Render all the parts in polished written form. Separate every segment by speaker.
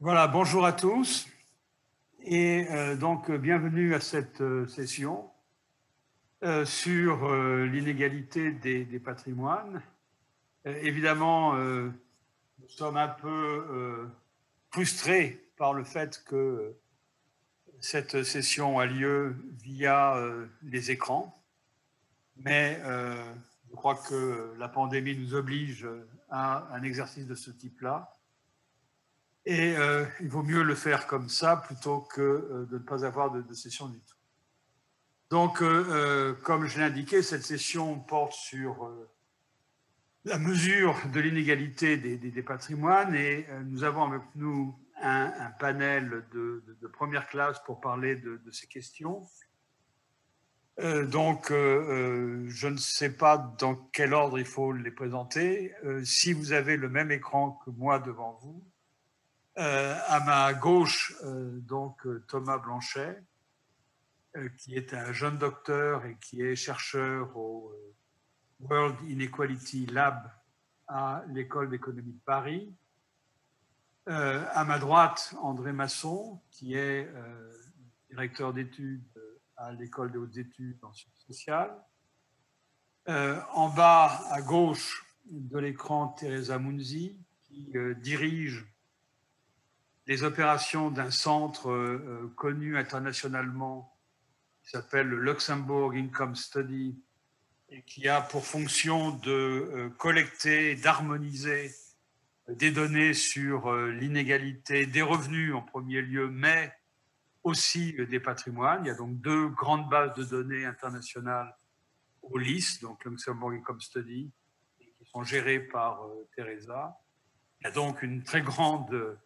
Speaker 1: Voilà, bonjour à tous et donc bienvenue à cette session sur l'inégalité des patrimoines. Évidemment, nous sommes un peu frustrés par le fait que cette session a lieu via les écrans, mais je crois que la pandémie nous oblige à un exercice de ce type-là. Et il vaut mieux le faire comme ça plutôt que de ne pas avoir de session du tout. Donc, comme je l'ai indiqué, cette session porte sur la mesure de l'inégalité des patrimoines et nous avons avec nous un panel de première classe pour parler de ces questions. Donc, je ne sais pas dans quel ordre il faut les présenter. Si vous avez le même écran que moi devant vous, à ma gauche, Thomas Blanchet, qui est un jeune docteur et qui est chercheur au World Inequality Lab à l'École d'économie de Paris. À ma droite, André Masson, qui est directeur d'études à l'École des hautes études en sciences sociales. En bas, à gauche de l'écran, Teresa Munzi, qui dirige les opérations d'un centre connu internationalement qui s'appelle le Luxembourg Income Study et qui a pour fonction de collecter, d'harmoniser des données sur l'inégalité des revenus en premier lieu, mais aussi des patrimoines. Il y a donc deux grandes bases de données internationales au LIS, donc Luxembourg Income Study, qui sont gérées par Teresa. Il y a donc une très grande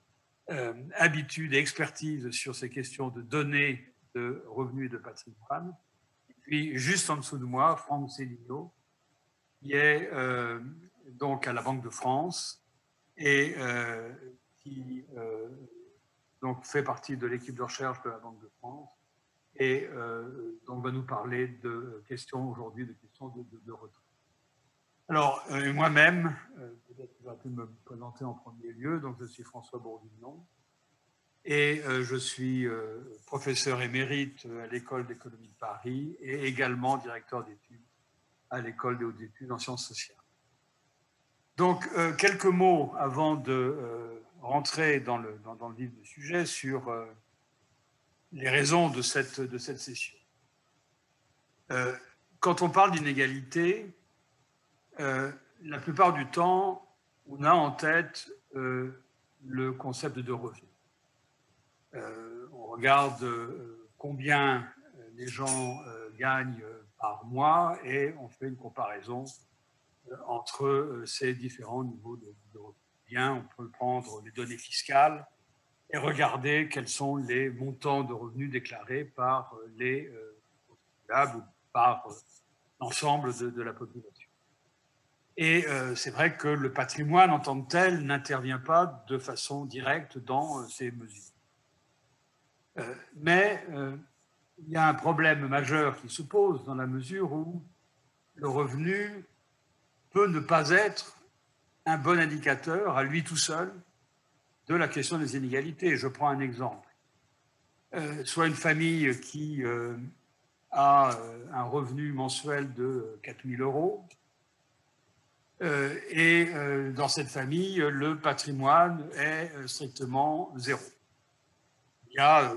Speaker 1: habitude et expertise sur ces questions de données de revenus et de patrimoine. Et puis, juste en dessous de moi, Franck Célineau, qui est donc à la Banque de France et qui donc fait partie de l'équipe de recherche de la Banque de France et donc va nous parler de questions aujourd'hui, de questions de retraite. Alors, moi-même, peut-être que j'aurais pu me présenter en premier lieu, donc je suis François Bourguignon et je suis professeur émérite à l'École d'économie de Paris et également directeur d'études à l'École des hautes études en sciences sociales. Donc, quelques mots avant de rentrer dans le vif du sujet sur les raisons de cette session. Quand on parle d'inégalité, la plupart du temps, on a en tête le concept de revenu. On regarde combien les gens gagnent par mois et on fait une comparaison entre ces différents niveaux de revenus. Bien, on peut prendre les données fiscales et regarder quels sont les montants de revenus déclarés par les contribuables ou par l'ensemble de la population. Et c'est vrai que le patrimoine en tant que tel n'intervient pas de façon directe dans ces mesures. Mais il y a un problème majeur qui se pose dans la mesure où le revenu peut ne pas être un bon indicateur à lui tout seul de la question des inégalités. Je prends un exemple. Soit une famille qui a un revenu mensuel de 4 000 euros et dans cette famille, le patrimoine est strictement zéro. Il y a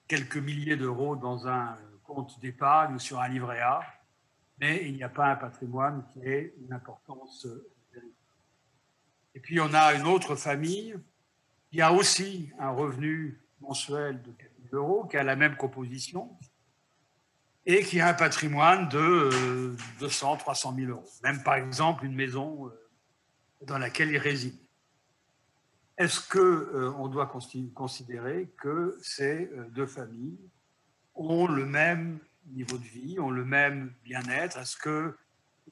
Speaker 1: quelques milliers d'euros dans un compte d'épargne ou sur un livret A, mais il n'y a pas un patrimoine qui ait une importance véritable. Et puis on a une autre famille qui a aussi un revenu mensuel de 4 000 euros, qui a la même composition, et qui a un patrimoine de 200 300 000 euros. Même par exemple une maison dans laquelle il réside. Est-ce qu'on doit considérer que ces deux familles ont le même niveau de vie, ont le même bien-être? Est-ce qu'il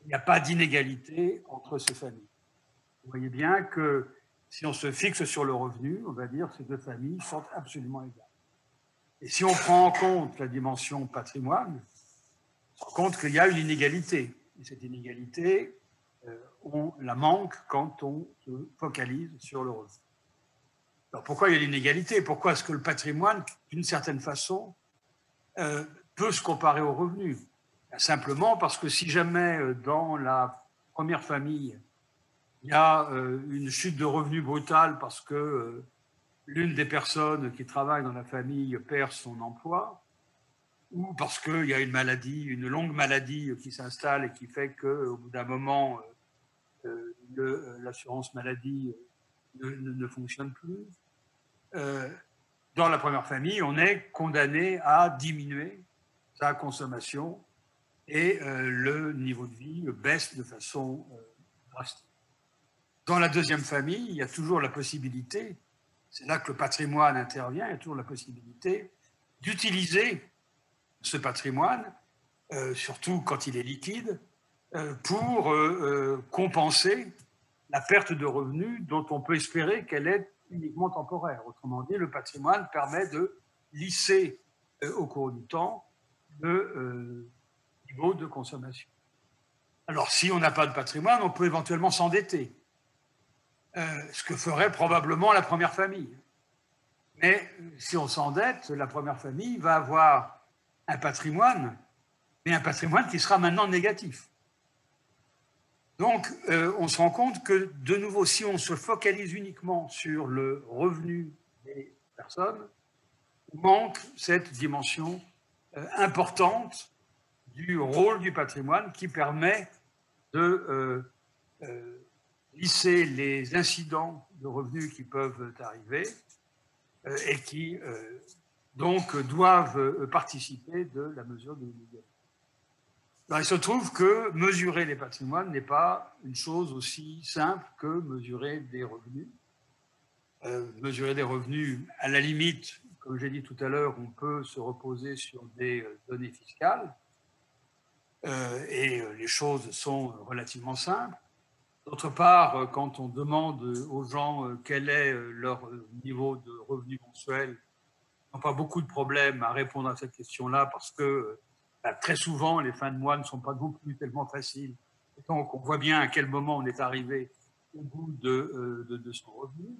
Speaker 1: n'y a pas d'inégalité entre ces familles? Vous voyez bien que si on se fixe sur le revenu, on va dire que ces deux familles sont absolument égales. Et si on prend en compte la dimension patrimoine, on se rend compte qu'il y a une inégalité. Et cette inégalité, on la manque quand on se focalise sur le revenu. Alors pourquoi il y a l'inégalité? Pourquoi est-ce que le patrimoine, d'une certaine façon, peut se comparer aux revenus? Simplement parce que si jamais dans la première famille, il y a une chute de revenus brutale parce que l'une des personnes qui travaillent dans la famille perd son emploi, ou parce qu'il y a une maladie, une longue maladie qui s'installe et qui fait qu'au bout d'un moment, l'assurance maladie ne fonctionne plus. Dans la première famille, on est condamné à diminuer sa consommation et le niveau de vie baisse de façon drastique. Dans la deuxième famille, il y a toujours la possibilité, c'est là que le patrimoine intervient, il y a toujours la possibilité d'utiliser ce patrimoine, surtout quand il est liquide, pour compenser la perte de revenus dont on peut espérer qu'elle est uniquement temporaire. Autrement dit, le patrimoine permet de lisser au cours du temps le niveau de consommation. Alors, si on n'a pas de patrimoine, on peut éventuellement s'endetter, ce que ferait probablement la première famille. Mais si on s'endette, la première famille va avoir un patrimoine, mais un patrimoine qui sera maintenant négatif. Donc, on se rend compte que, de nouveau, si on se focalise uniquement sur le revenu des personnes, on manque cette dimension importante du rôle du patrimoine qui permet de lisser les incidents de revenus qui peuvent arriver et qui, donc, doivent participer de la mesure de l'inégalité. Il se trouve que mesurer les patrimoines n'est pas une chose aussi simple que mesurer des revenus. Mesurer des revenus, à la limite, comme j'ai dit tout à l'heure, on peut se reposer sur des données fiscales et les choses sont relativement simples. D'autre part, quand on demande aux gens quel est leur niveau de revenu mensuel, ils n'ont pas beaucoup de problèmes à répondre à cette question-là parce que très souvent, les fins de mois ne sont pas non plus tellement faciles. Et donc, on voit bien à quel moment on est arrivé au bout de son revenu.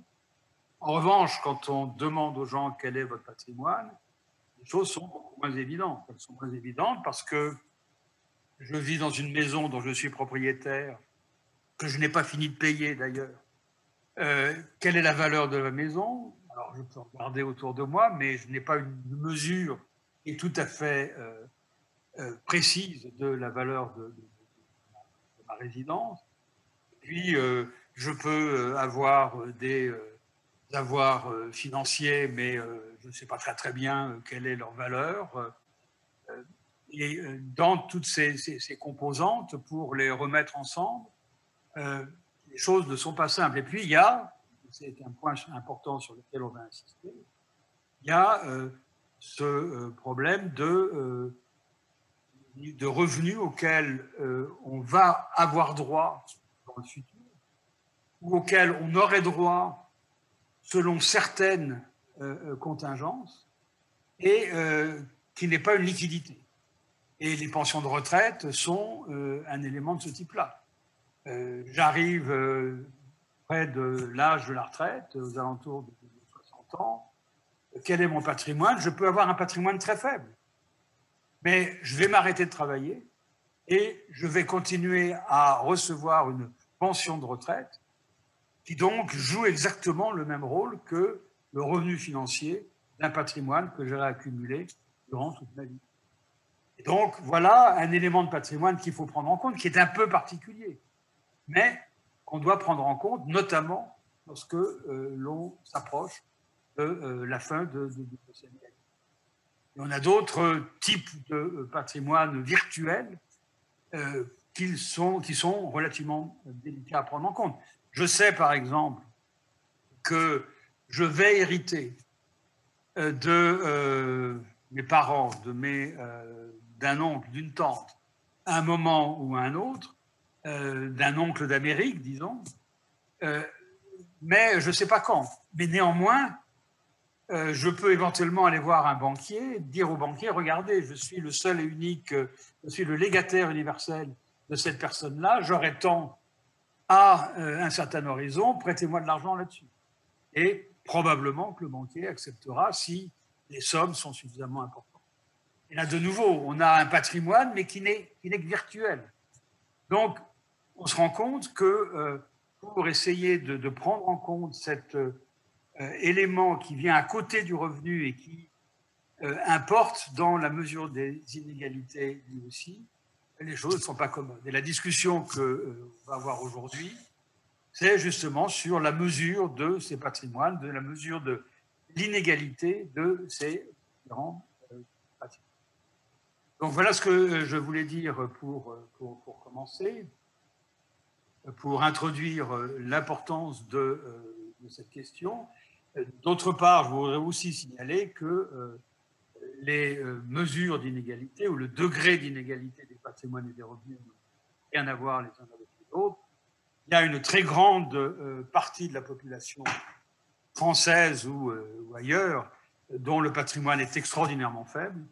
Speaker 1: En revanche, quand on demande aux gens quel est votre patrimoine, les choses sont beaucoup moins évidentes. Elles sont moins évidentes parce que je vis dans une maison dont je suis propriétaire, que je n'ai pas fini de payer d'ailleurs. Quelle est la valeur de la maison? Alors, je peux regarder autour de moi, mais je n'ai pas une mesure qui est tout à fait précise de la valeur de ma résidence. Puis, je peux avoir des avoirs financiers, mais je ne sais pas très bien quelle est leur valeur. Et dans toutes ces composantes, pour les remettre ensemble, les choses ne sont pas simples. Et puis, il y a, c'est un point important sur lequel on va insister, il y a ce problème de revenus auxquels on va avoir droit dans le futur, ou auxquels on aurait droit selon certaines contingences, et qui n'est pas une liquidité. Et les pensions de retraite sont un élément de ce type-là. J'arrive près de l'âge de la retraite, aux alentours de 60 ans. Quel est mon patrimoine? Je peux avoir un patrimoine très faible. Mais je vais m'arrêter de travailler et je vais continuer à recevoir une pension de retraite qui donc joue exactement le même rôle que le revenu financier d'un patrimoine que j'aurais accumulé durant toute ma vie. Et donc, voilà un élément de patrimoine qu'il faut prendre en compte, qui est un peu particulier, mais qu'on doit prendre en compte, notamment lorsque l'on s'approche de la fin de cette année. On a d'autres types de patrimoine virtuel qui sont relativement délicats à prendre en compte. Je sais, par exemple, que je vais hériter de mes parents, d'un oncle, d'une tante, à un moment ou à un autre, d'un oncle d'Amérique, disons, mais je ne sais pas quand. Mais néanmoins, je peux éventuellement aller voir un banquier, dire au banquier, regardez, je suis le seul et unique, je suis le légataire universel de cette personne-là, j'aurai tant à un certain horizon, prêtez-moi de l'argent là-dessus. Et probablement que le banquier acceptera si les sommes sont suffisamment importantes. Et là, de nouveau, on a un patrimoine, mais qui n'est que virtuel. Donc, on se rend compte que pour essayer de prendre en compte cet élément qui vient à côté du revenu et qui importe dans la mesure des inégalités lui aussi, les choses ne sont pas commodes. Et la discussion qu'on va avoir aujourd'hui, c'est justement sur la mesure de ces patrimoines, de la mesure de l'inégalité de ces différents patrimoines. Donc voilà ce que je voulais dire pour commencer, pour introduire l'importance de cette question. D'autre part, je voudrais aussi signaler que les mesures d'inégalité ou le degré d'inégalité des patrimoines et des revenus n'ont rien à voir les uns avec les autres. Il y a une très grande partie de la population française ou ailleurs dont le patrimoine est extraordinairement faible,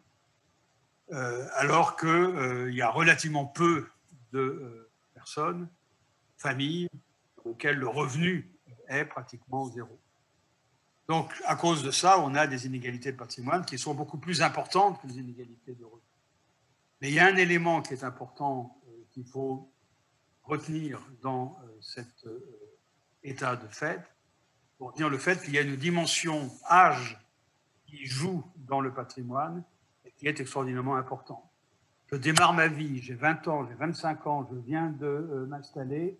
Speaker 1: alors qu'il y a relativement peu de personnes, familles, auxquelles le revenu est pratiquement zéro. Donc, à cause de ça, on a des inégalités de patrimoine qui sont beaucoup plus importantes que les inégalités de revenus. Mais il y a un élément qui est important qu'il faut retenir dans cet état de fait, pour retenir le fait qu'il y a une dimension âge qui joue dans le patrimoine et qui est extraordinairement importante. Je démarre ma vie, j'ai 20 ans, j'ai 25 ans, je viens de m'installer,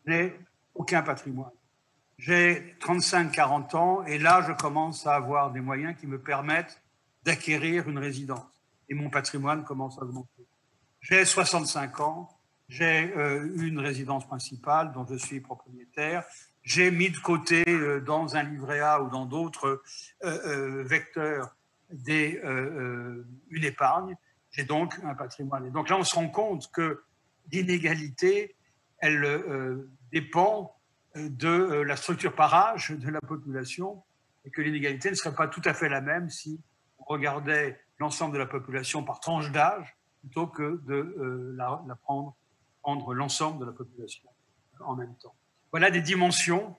Speaker 1: je n'ai aucun patrimoine. J'ai 35-40 ans et là, je commence à avoir des moyens qui me permettent d'acquérir une résidence. Et mon patrimoine commence à augmenter. J'ai 65 ans, j'ai une résidence principale dont je suis propriétaire. J'ai mis de côté dans un livret A ou dans d'autres vecteurs une épargne. J'ai donc un patrimoine. Et donc là, on se rend compte que l'inégalité, elle dépend de la structure par âge de la population et que l'inégalité ne serait pas tout à fait la même si on regardait l'ensemble de la population par tranche d'âge plutôt que de prendre l'ensemble de la population en même temps. Voilà des dimensions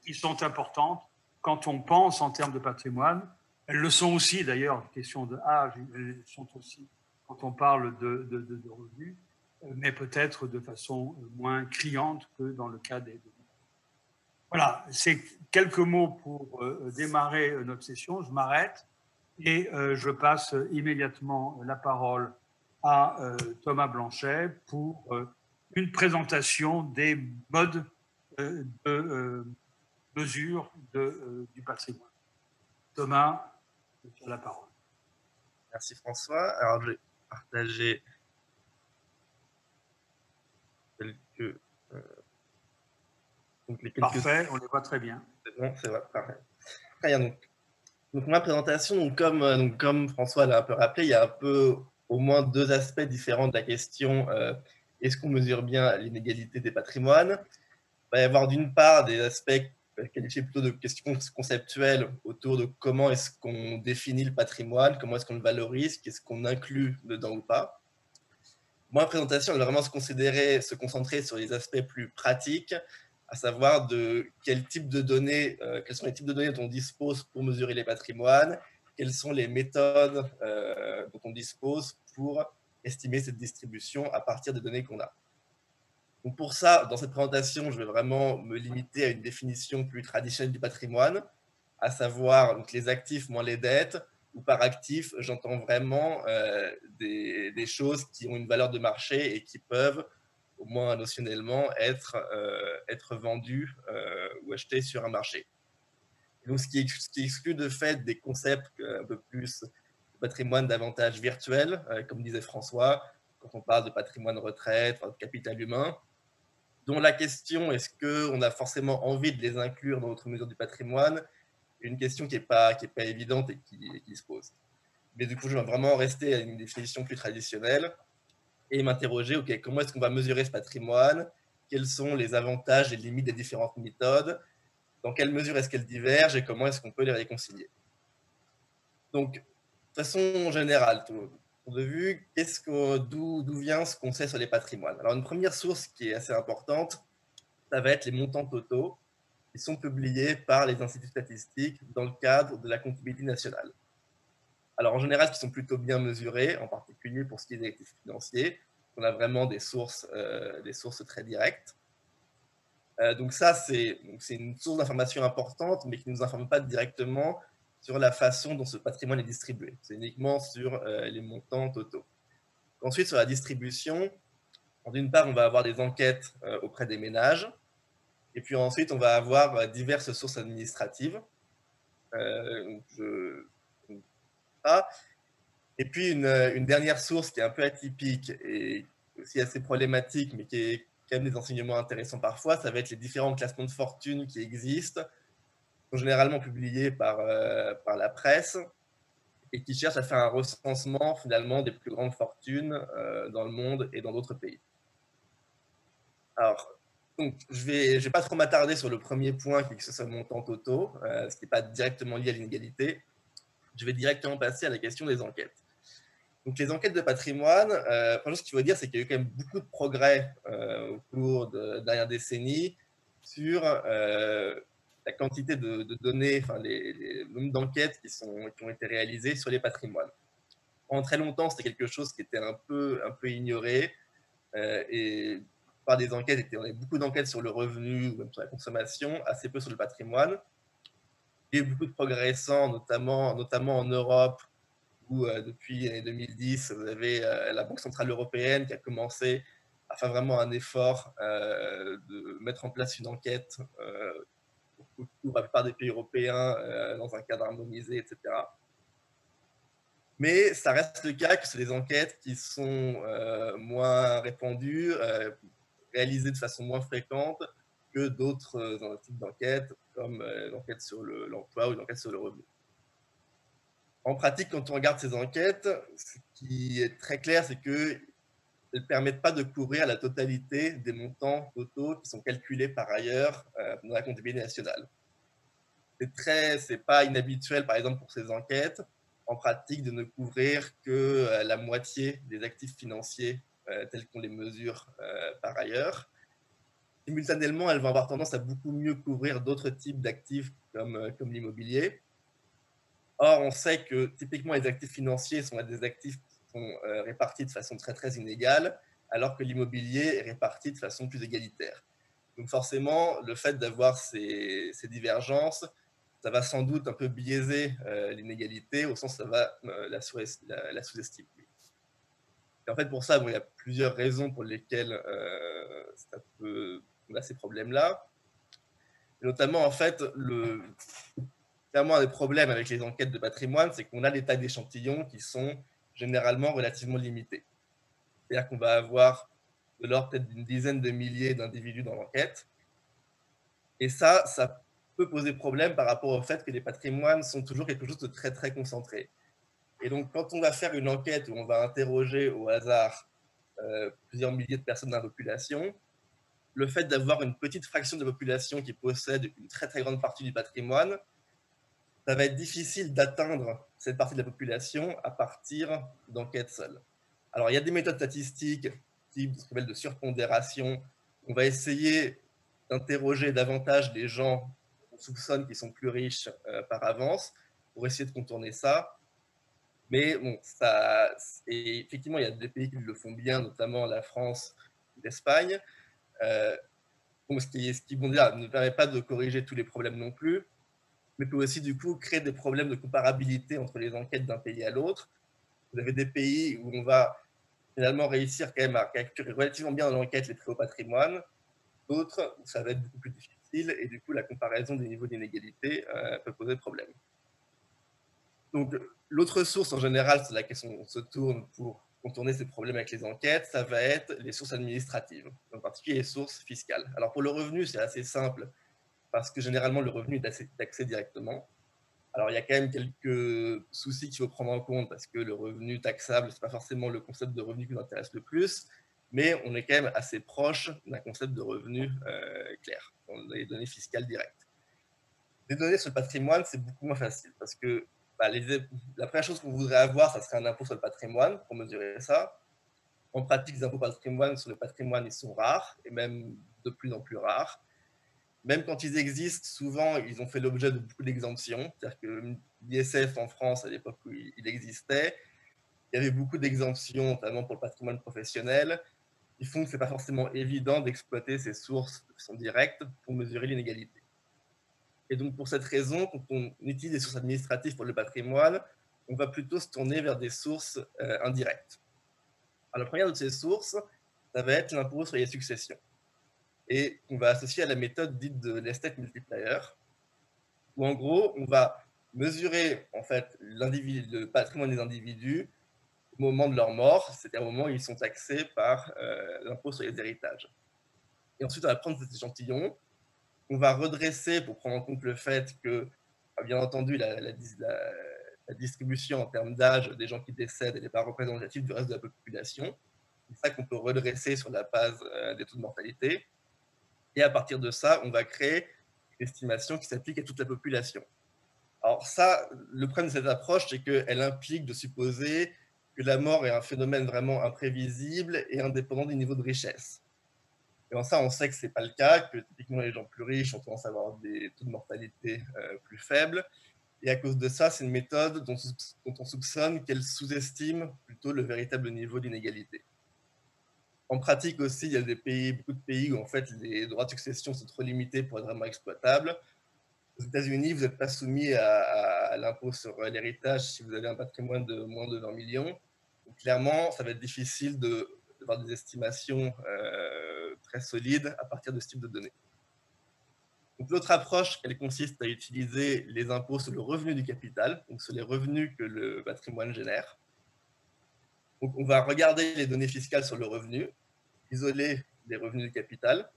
Speaker 1: qui sont importantes quand on pense en termes de patrimoine. Elles le sont aussi d'ailleurs, question de âge, elles sont aussi quand on parle de revenus, mais peut-être de façon moins criante que dans le cas des. Voilà, c'est quelques mots pour démarrer notre session. Je m'arrête et je passe immédiatement la parole à Thomas Blanchet pour une présentation des modes de mesure du patrimoine. Thomas, tu as la parole.
Speaker 2: Merci François. Alors, je vais partager quelques...
Speaker 1: Parfait, on les voit très bien.
Speaker 2: C'est bon, c'est vrai, parfait. Très bien, donc ma présentation, comme François l'a un peu rappelé, il y a un peu au moins deux aspects différents de la question est-ce qu'on mesure bien l'inégalité des patrimoines? Il va y avoir d'une part des aspects qualifiés plutôt de questions conceptuelles autour de comment est-ce qu'on définit le patrimoine, comment est-ce qu'on le valorise, qu'est-ce qu'on inclut dedans ou pas. Ma présentation, elle va vraiment se concentrer sur les aspects plus pratiques, à savoir de quel type de données, quels sont les types de données dont on dispose pour mesurer les patrimoines, quelles sont les méthodes dont on dispose pour estimer cette distribution à partir des données qu'on a. Donc pour ça, dans cette présentation, je vais vraiment me limiter à une définition plus traditionnelle du patrimoine, à savoir donc, les actifs moins les dettes, ou par actif, j'entends vraiment des choses qui ont une valeur de marché et qui peuvent, au moins notionnellement, être vendues ou achetées sur un marché. Et donc, ce qui exclut de fait des concepts un peu plus de patrimoine davantage virtuel, comme disait François, quand on parle de patrimoine retraite, de capital humain, dont la question, est-ce qu'on a forcément envie de les inclure dans notre mesure du patrimoine, une question qui n'est pas évidente et qui se pose. Mais du coup, je vais vraiment rester à une définition plus traditionnelle et m'interroger, OK, comment est-ce qu'on va mesurer ce patrimoine? Quels sont les avantages et les limites des différentes méthodes? Dans quelle mesure est-ce qu'elles divergent et comment est-ce qu'on peut les réconcilier? Donc, de façon générale, de vue, d'où vient ce qu'on sait sur les patrimoines? Alors, une première source qui est assez importante, ça va être les montants totaux. qui sont publiés par les instituts statistiques dans le cadre de la comptabilité nationale. Alors en général, qui sont plutôt bien mesurés, en particulier pour ce qui est des actifs financiers. On a vraiment des sources très directes. Donc ça, c'est une source d'information importante, mais qui ne nous informe pas directement sur la façon dont ce patrimoine est distribué. C'est uniquement sur les montants totaux. Ensuite, sur la distribution, d'une part, on va avoir des enquêtes auprès des ménages, et puis ensuite, on va avoir diverses sources administratives. Et puis, une dernière source qui est un peu atypique et aussi assez problématique, mais qui est quand même des enseignements intéressants parfois, ça va être les différents classements de fortune qui existent, qui sont généralement publiés par la presse, et qui cherchent à faire un recensement finalement des plus grandes fortunes dans le monde et dans d'autres pays. Alors, donc, je vais pas trop m'attarder sur le premier point, qui est que ce soit le montant totaux, ce qui n'est pas directement lié à l'inégalité. Je vais directement passer à la question des enquêtes. Donc, les enquêtes de patrimoine, la chose qu'il faut dire, c'est qu'il y a eu quand même beaucoup de progrès au cours de dernières décennies sur la quantité de données, enfin, les nombres d'enquêtes qui ont été réalisées sur les patrimoines. Pendant très longtemps, c'était quelque chose qui était un peu ignoré et par des enquêtes, on avait beaucoup d'enquêtes sur le revenu ou même sur la consommation, assez peu sur le patrimoine. Il y a eu beaucoup de progrès récents, notamment en Europe, où depuis les 2010, vous avez la Banque Centrale Européenne qui a commencé à faire vraiment un effort de mettre en place une enquête pour la plupart des pays européens dans un cadre harmonisé, etc. Mais ça reste le cas que c'est des enquêtes qui sont moins répandues, réalisées de façon moins fréquente que d'autres types d'enquêtes, comme l'enquête sur l'emploi ou l'enquête sur le revenu. En pratique, quand on regarde ces enquêtes, ce qui est très clair, c'est qu'elles ne permettent pas de couvrir la totalité des montants totaux qui sont calculés par ailleurs dans la comptabilité nationale. C'est pas inhabituel, par exemple, pour ces enquêtes, en pratique, de ne couvrir que la moitié des actifs financiers tels qu'on les mesure par ailleurs. Simultanément, elles vont avoir tendance à beaucoup mieux couvrir d'autres types d'actifs comme l'immobilier. Or, on sait que typiquement les actifs financiers sont des actifs qui sont répartis de façon très très inégale, alors que l'immobilier est réparti de façon plus égalitaire. Donc forcément, le fait d'avoir ces divergences, ça va sans doute un peu biaiser l'inégalité, au sens où ça va la sous-estimer. Et en fait, pour ça, bon, il y a plusieurs raisons pour lesquelles on a ces problèmes-là. Et notamment, en fait, clairement, un des problèmes avec les enquêtes de patrimoine, c'est qu'on a des tailles d'échantillons qui sont généralement relativement limitées. C'est-à-dire qu'on va avoir de l'ordre peut-être d'une dizaine de milliers d'individus dans l'enquête. Et ça peut poser problème par rapport au fait que les patrimoines sont toujours quelque chose de très, très concentré. Et donc, quand on va faire une enquête où on va interroger au hasard plusieurs milliers de personnes dans la population, le fait d'avoir une petite fraction de la population qui possède une très, très grande partie du patrimoine, ça va être difficile d'atteindre cette partie de la population à partir d'enquêtes seules. Alors, il y a des méthodes statistiques, type ce qu'on appelle de surpondération. On va essayer d'interroger davantage les gens qu'on soupçonne qui sont plus riches par avance pour essayer de contourner ça. Mais bon, et effectivement, il y a des pays qui le font bien, notamment la France ou l'Espagne. Ce qui bon, déjà, ne permet pas de corriger tous les problèmes non plus, mais peut aussi du coup créer des problèmes de comparabilité entre les enquêtes d'un pays à l'autre. Vous avez des pays où on va finalement réussir quand même à capturer relativement bien dans l'enquête les très hauts patrimoines, d'autres où ça va être beaucoup plus difficile, et du coup la comparaison des niveaux d'inégalité peut poser problème. Donc l'autre source en général sur laquelle on se tourne pour contourner ces problèmes avec les enquêtes, ça va être les sources administratives, en particulier les sources fiscales. Alors pour le revenu, c'est assez simple, parce que généralement le revenu est taxé directement. Alors, il y a quand même quelques soucis qu'il faut prendre en compte, parce que le revenu taxable, ce n'est pas forcément le concept de revenu qui nous intéresse le plus, mais on est quand même assez proche d'un concept de revenu clair, dans les données fiscales directes. Les données sur le patrimoine, c'est beaucoup moins facile, parce que la première chose qu'on voudrait avoir, ça serait un impôt sur le patrimoine, pour mesurer ça. En pratique, les impôts patrimoine sur le patrimoine, ils sont rares, et même de plus en plus rares. même quand ils existent, souvent, ils ont fait l'objet de beaucoup d'exemptions. C'est-à-dire que l'ISF en France, à l'époque où il existait, il y avait beaucoup d'exemptions, notamment pour le patrimoine professionnel, qui font que ce n'est pas forcément évident d'exploiter ces sources de façon directe pour mesurer l'inégalité. Et donc, pour cette raison, quand on utilise des sources administratives pour le patrimoine, on va plutôt se tourner vers des sources indirectes. Alors, la première de ces sources, ça va être l'impôt sur les successions. Et on va associer à la méthode dite de l'estate multiplier, où en gros, on va mesurer en fait le patrimoine des individus au moment de leur mort, c'est-à-dire au moment où ils sont taxés par l'impôt sur les héritages. Et ensuite, on va prendre cet échantillon, on va redresser pour prendre en compte le fait que, bien entendu, la distribution en termes d'âge des gens qui décèdent n'est pas représentative du reste de la population. C'est ça qu'on peut redresser sur la base des taux de mortalité. Et à partir de ça, on va créer une estimation qui s'applique à toute la population. Alors ça, le problème de cette approche, c'est qu'elle implique de supposer que la mort est un phénomène vraiment imprévisible et indépendant du niveau de richesse. Et en ça, on sait que ce n'est pas le cas, que typiquement les gens plus riches ont tendance à avoir des taux de mortalité plus faibles. Et à cause de ça, c'est une méthode dont on soupçonne qu'elle sous-estime plutôt le véritable niveau d'inégalité. En pratique aussi, il y a beaucoup de pays où en fait les droits de succession sont trop limités pour être vraiment exploitables. Aux États-Unis, vous n'êtes pas soumis à l'impôt sur l'héritage si vous avez un patrimoine de moins de 20 millions. Donc, clairement, ça va être difficile d'avoir des estimations très solides à partir de ce type de données. Donc, l'autre approche, elle consiste à utiliser les impôts sur le revenu du capital, donc sur les revenus que le patrimoine génère. Donc, on va regarder les données fiscales sur le revenu, isoler les revenus du capital,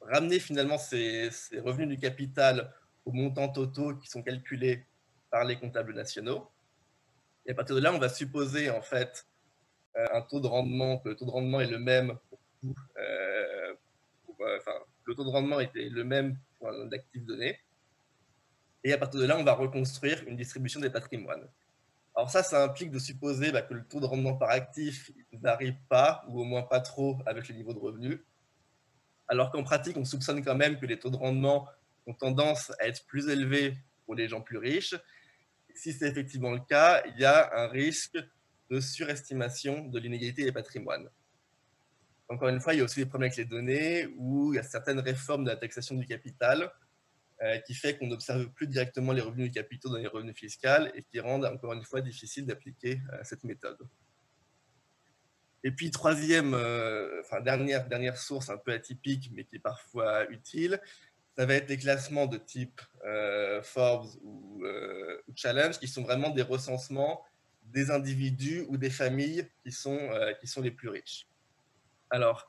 Speaker 2: ramener finalement ces revenus du capital aux montants totaux qui sont calculés par les comptables nationaux. Et à partir de là, on va supposer en fait un taux de rendement, que le taux de rendement est le même pour tout, le taux de rendement était le même pour un actif donné. Et à partir de là, on va reconstruire une distribution des patrimoines. Alors ça implique de supposer que le taux de rendement par actif ne varie pas, ou au moins pas trop, avec le niveau de revenu. Alors qu'en pratique, on soupçonne quand même que les taux de rendement ont tendance à être plus élevés pour les gens plus riches. Et si c'est effectivement le cas, il y a un risque de surestimation de l'inégalité des patrimoines. Encore une fois, il y a aussi des problèmes avec les données, où il y a certaines réformes de la taxation du capital qui fait qu'on n'observe plus directement les revenus du capitaux dans les revenus fiscaux et qui rendent encore une fois difficile d'appliquer cette méthode. Et puis, dernière source un peu atypique, mais qui est parfois utile, ça va être les classements de type Forbes ou Challenge, qui sont vraiment des recensements des individus ou des familles qui sont les plus riches. Alors,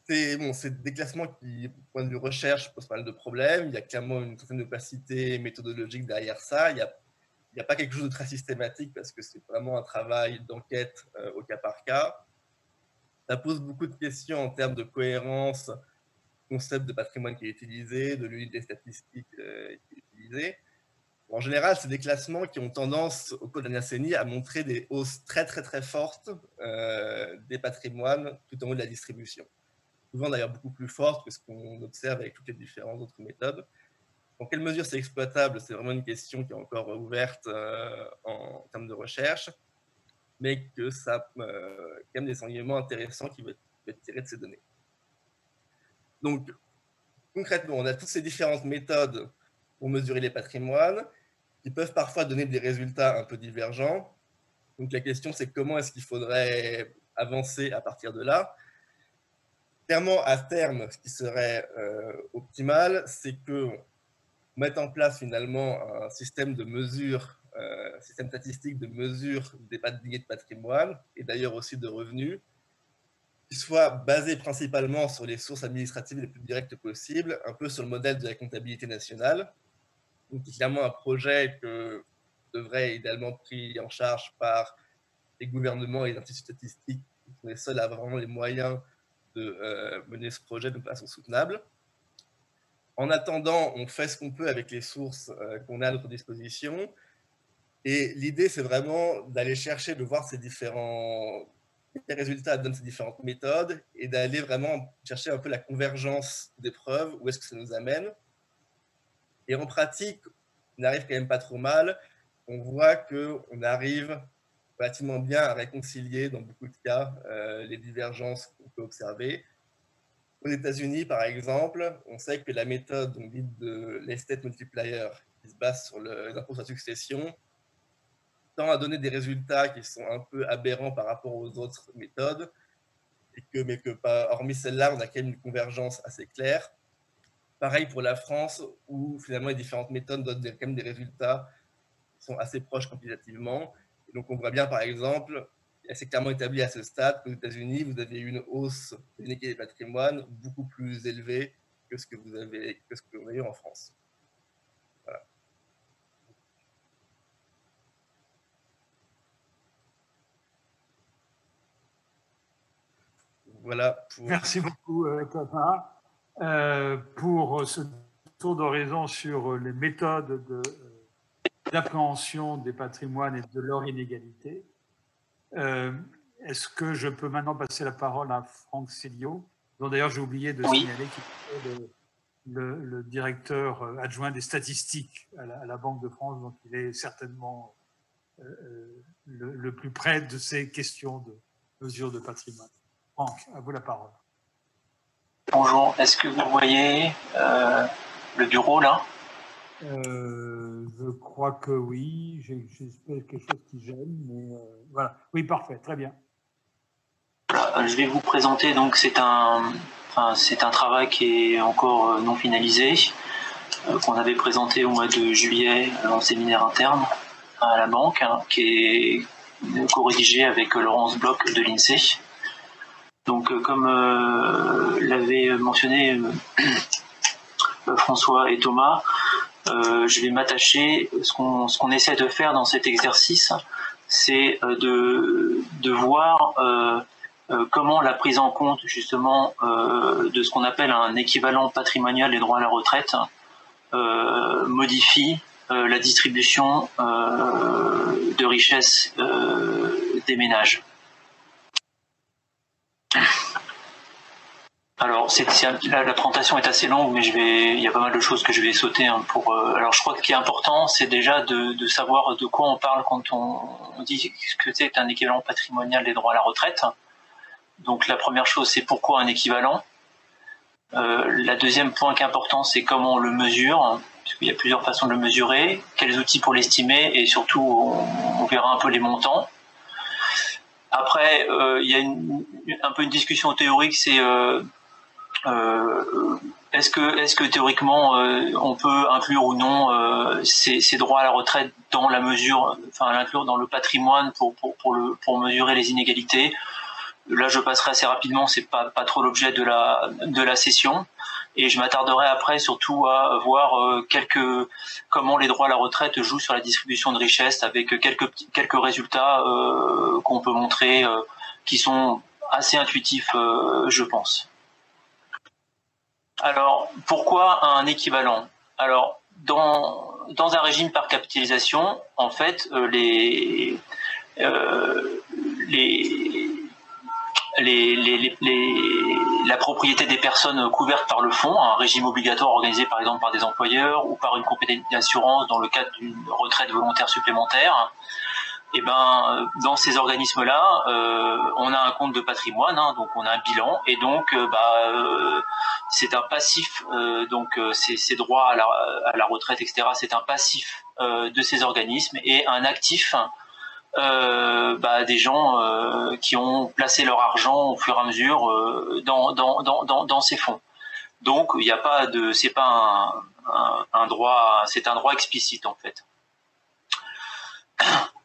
Speaker 2: c'est des classements qui, du point de vue recherche, posent pas mal de problèmes. Il y a clairement une certaine opacité méthodologique derrière ça. Il n'y a pas quelque chose de très systématique parce que c'est vraiment un travail d'enquête au cas par cas. Ça pose beaucoup de questions en termes de cohérence, concept de patrimoine qui est utilisé, de l'unité statistique qui est utilisée. En général, c'est des classements qui ont tendance, au cours de la décennie, à montrer des hausses très, très, très fortes des patrimoines tout en haut de la distribution. Souvent, d'ailleurs, beaucoup plus fortes que ce qu'on observe avec toutes les différentes autres méthodes. Dans quelle mesure c'est exploitable, c'est vraiment une question qui est encore ouverte en termes de recherche, mais que ça a quand même des enseignements intéressants qui vont être tirés de ces données. Donc, concrètement, on a toutes ces différentes méthodes pour mesurer les patrimoines qui peuvent parfois donner des résultats un peu divergents. Donc, la question, c'est comment est-ce qu'il faudrait avancer à partir de là. Clairement, à terme, ce qui serait optimal, c'est qu'on mette en place finalement un système de mesure, système statistique de mesure des de patrimoine et d'ailleurs aussi de revenus, qui soit basé principalement sur les sources administratives les plus directes possibles, un peu sur le modèle de la comptabilité nationale. Donc, c'est clairement un projet que devrait idéalement être pris en charge par les gouvernements et les instituts statistiques qui sont les seuls à avoir vraiment les moyens de mener ce projet de façon soutenable. En attendant, on fait ce qu'on peut avec les sources qu'on a à notre disposition. Et l'idée, c'est vraiment d'aller chercher, de voir ces différents les résultats donnent ces différentes méthodes et d'aller vraiment chercher un peu la convergence des preuves, où est-ce que ça nous amène. Et en pratique, on arrive quand même pas trop mal. On voit qu'on arrive relativement bien à réconcilier, dans beaucoup de cas, les divergences qu'on peut observer. Aux États-Unis, par exemple, on sait que la méthode dite de l'estate multiplier, qui se base sur les impôts sur la succession, tend à donner des résultats qui sont un peu aberrants par rapport aux autres méthodes, mais que hormis celle-là, on a quand même une convergence assez claire. Pareil pour la France, où finalement les différentes méthodes donnent quand même des résultats qui sont assez proches quantitativement. Et donc on voit bien, par exemple, c'est clairement établi à ce stade qu'aux États-Unis, vous avez une hausse des inégalités des patrimoines beaucoup plus élevée que ce que vous avez eu en France. Voilà. Voilà pour...
Speaker 1: Merci beaucoup, Thomas, pour ce tour d'horizon sur les méthodes d'appréhension des patrimoines et de leur inégalité. Est-ce que je peux maintenant passer la parole à Franck Célio, dont d'ailleurs j'ai oublié de signaler qu'il est le directeur adjoint des statistiques à la Banque de France, donc il est certainement le plus près de ces questions de mesure de patrimoine. Franck, à vous la parole.
Speaker 3: Bonjour, est-ce que vous voyez le bureau là?
Speaker 1: Je crois que oui, j'espère quelque chose qui gêne, mais voilà. Oui, parfait, très bien.
Speaker 3: Voilà, je vais vous présenter, donc c'est un travail qui est encore non finalisé, qu'on avait présenté au mois de juillet en séminaire interne à la banque, qui est co-rédigé avec Laurence Bloch de l'INSEE. Donc comme l'avaient mentionné François et Thomas, je vais m'attacher, ce qu'on essaie de faire dans cet exercice, c'est de voir comment la prise en compte justement de ce qu'on appelle un équivalent patrimonial des droits à la retraite modifie la distribution de richesse des ménages. Alors, la présentation est assez longue, mais il y a pas mal de choses que je vais sauter. Alors, je crois que ce qui est important, c'est déjà de savoir de quoi on parle quand on dit que c'est un équivalent patrimonial des droits à la retraite. Donc, la première chose, c'est pourquoi un équivalent. La deuxième point qui est important, c'est comment on le mesure, puisqu'il y a plusieurs façons de le mesurer, quels outils pour l'estimer, et surtout, on verra un peu les montants. Après, il y a un peu une discussion théorique, c'est est-ce que théoriquement on peut inclure ou non ces droits à la retraite dans la mesure, enfin l'inclure dans le patrimoine pour mesurer les inégalités. Là, je passerai assez rapidement, c'est pas trop l'objet de la session, et je m'attarderai après surtout à voir comment les droits à la retraite jouent sur la distribution de richesse, avec quelques résultats qu'on peut montrer, qui sont assez intuitifs, je pense. Alors, pourquoi un équivalent? Alors, dans un régime par capitalisation, en fait, la propriété des personnes couvertes par le fonds, un régime obligatoire organisé par exemple par des employeurs ou par une compagnie d'assurance dans le cadre d'une retraite volontaire supplémentaire, et ben dans ces organismes-là, on a un compte de patrimoine, donc on a un bilan, et donc c'est un passif, donc ces droits à la retraite, etc. C'est un passif de ces organismes, et un actif des gens qui ont placé leur argent au fur et à mesure dans ces fonds. Donc il n'y a pas de, c'est pas un droit, c'est un droit explicite en fait.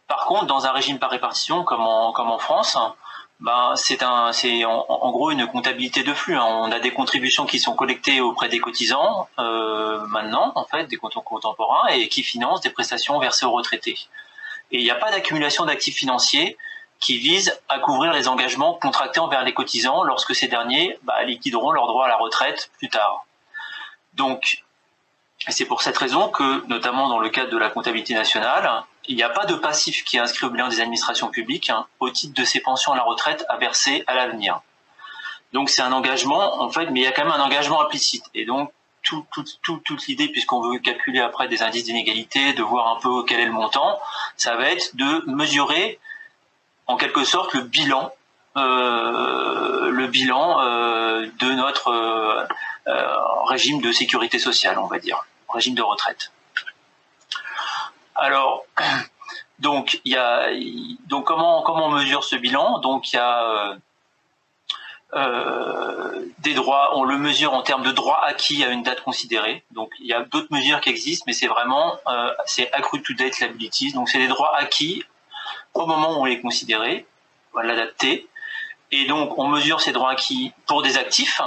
Speaker 3: Par contre, dans un régime par répartition comme en France, c'est en gros une comptabilité de flux. On a des contributions qui sont collectées auprès des cotisants maintenant, en fait, des comptes contemporains, et qui financent des prestations versées aux retraités. Et il n'y a pas d'accumulation d'actifs financiers qui vise à couvrir les engagements contractés envers les cotisants lorsque ces derniers liquideront leurs droits à la retraite plus tard. Donc, c'est pour cette raison que, notamment dans le cadre de la comptabilité nationale, il n'y a pas de passif qui est inscrit au bilan des administrations publiques au titre de ces pensions à la retraite à verser à l'avenir. Donc c'est un engagement, en fait, mais il y a quand même un engagement implicite. Et donc toute l'idée, puisqu'on veut calculer après des indices d'inégalité, de voir un peu quel est le montant, ça va être de mesurer en quelque sorte le bilan de notre régime de sécurité sociale, on va dire, régime de retraite. Alors, donc comment on mesure ce bilan? Donc il y a des droits, on le mesure en termes de droits acquis à une date considérée. Donc il y a d'autres mesures qui existent, mais c'est vraiment c'est accrued to date liabilities. Donc c'est des droits acquis au moment où on les considérait, à la date T. Et donc on mesure ces droits acquis pour des actifs.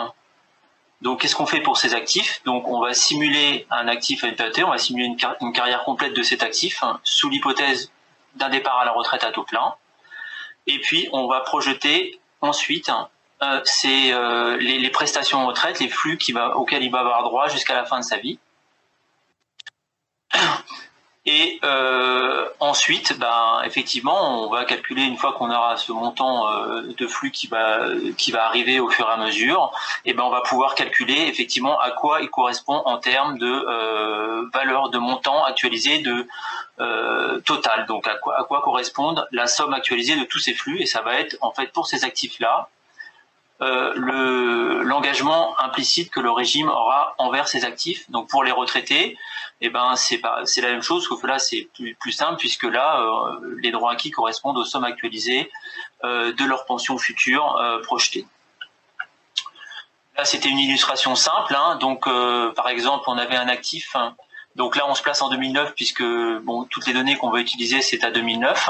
Speaker 3: Donc qu'est-ce qu'on fait pour ces actifs? Donc on va simuler un actif à une période T, on va simuler une carrière complète de cet actif sous l'hypothèse d'un départ à la retraite à taux plein. Et puis on va projeter ensuite les prestations en retraite, les flux auxquels il va avoir droit jusqu'à la fin de sa vie. Et ensuite, effectivement, on va calculer, une fois qu'on aura ce montant de flux qui va arriver au fur et à mesure, et on va pouvoir calculer effectivement à quoi il correspond en termes de valeur de montant actualisé de total. Donc à quoi correspond la somme actualisée de tous ces flux, et ça va être en fait pour ces actifs-là l'engagement implicite que le régime aura envers ses actifs. Donc pour les retraités, c'est la même chose, sauf que là c'est plus simple, puisque là les droits acquis correspondent aux sommes actualisées de leur pension future projetée. Là c'était une illustration simple, donc par exemple on avait un actif, donc là on se place en 2009 puisque toutes les données qu'on va utiliser c'est à 2009.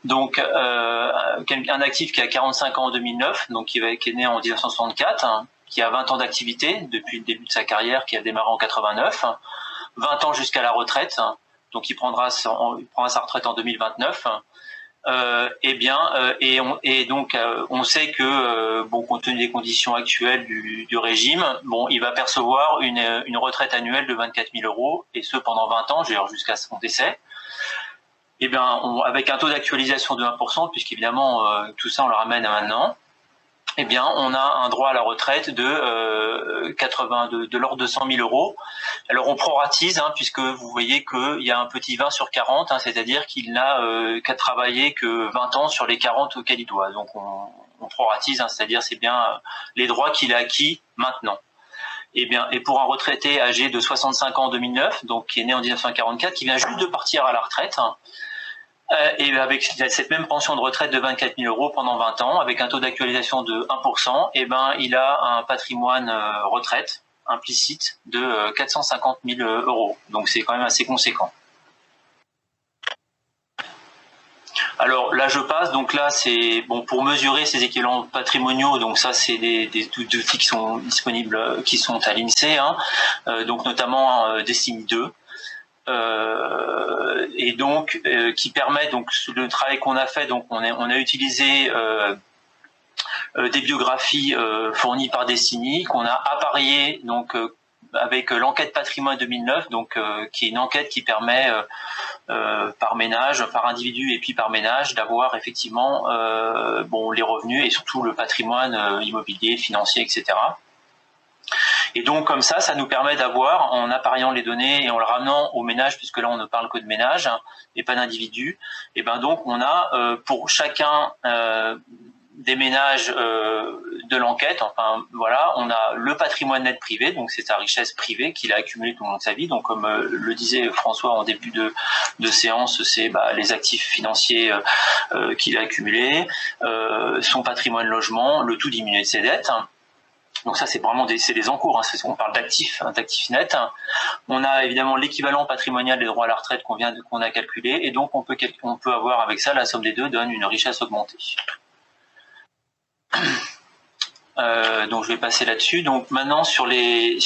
Speaker 3: Donc un actif qui a 45 ans en 2009, donc qui est né en 1964, qui a 20 ans d'activité depuis le début de sa carrière, qui a démarré en 89, 20 ans jusqu'à la retraite, donc il prendra sa retraite en 2029. On sait que compte tenu des conditions actuelles du régime, il va percevoir une retraite annuelle de 24 000 €, et ce pendant 20 ans, jusqu'à son décès. Avec un taux d'actualisation de 1%, puisqu'évidemment tout ça on le ramène à maintenant, on a un droit à la retraite de l'ordre de 100 000 €. Alors on proratise, puisque vous voyez qu'il y a un petit 20 sur 40, c'est-à-dire qu'il n'a qu'à travailler que 20 ans sur les 40 auxquels il doit. Donc on proratise, c'est-à-dire c'est bien les droits qu'il a acquis maintenant. Et pour un retraité âgé de 65 ans en 2009, donc qui est né en 1944, qui vient juste de partir à la retraite, et avec cette même pension de retraite de 24 000 € pendant 20 ans, avec un taux d'actualisation de 1%, il a un patrimoine retraite implicite de 450 000 €. Donc c'est quand même assez conséquent. Alors là je passe, donc là c'est pour mesurer ces équivalents patrimoniaux, donc ça c'est des outils qui sont disponibles, qui sont à l'INSEE, donc notamment Destiny 2. Et donc qui permet, donc le travail qu'on a fait, donc on a utilisé des biographies fournies par Destiny, qu'on a appariées donc avec l'enquête patrimoine 2009, donc qui est une enquête qui permet par ménage, par individu et puis par ménage, d'avoir effectivement les revenus et surtout le patrimoine immobilier, financier, etc. Et donc comme ça nous permet d'avoir, en appariant les données et en le ramenant au ménage, puisque là on ne parle que de ménage et pas d'individu, et donc on a pour chacun des ménages de l'enquête, on a le patrimoine net privé, donc c'est sa richesse privée qu'il a accumulée tout au long de sa vie. Donc comme le disait François en début de séance, c'est les actifs financiers qu'il a accumulés, son patrimoine logement, le tout diminué de ses dettes. Donc ça, c'est vraiment des encours, on parle d'actifs nets. On a évidemment l'équivalent patrimonial des droits à la retraite qu'on a calculé, et donc on peut avoir avec ça, la somme des deux donne une richesse augmentée. Donc je vais passer là-dessus. Donc maintenant sur les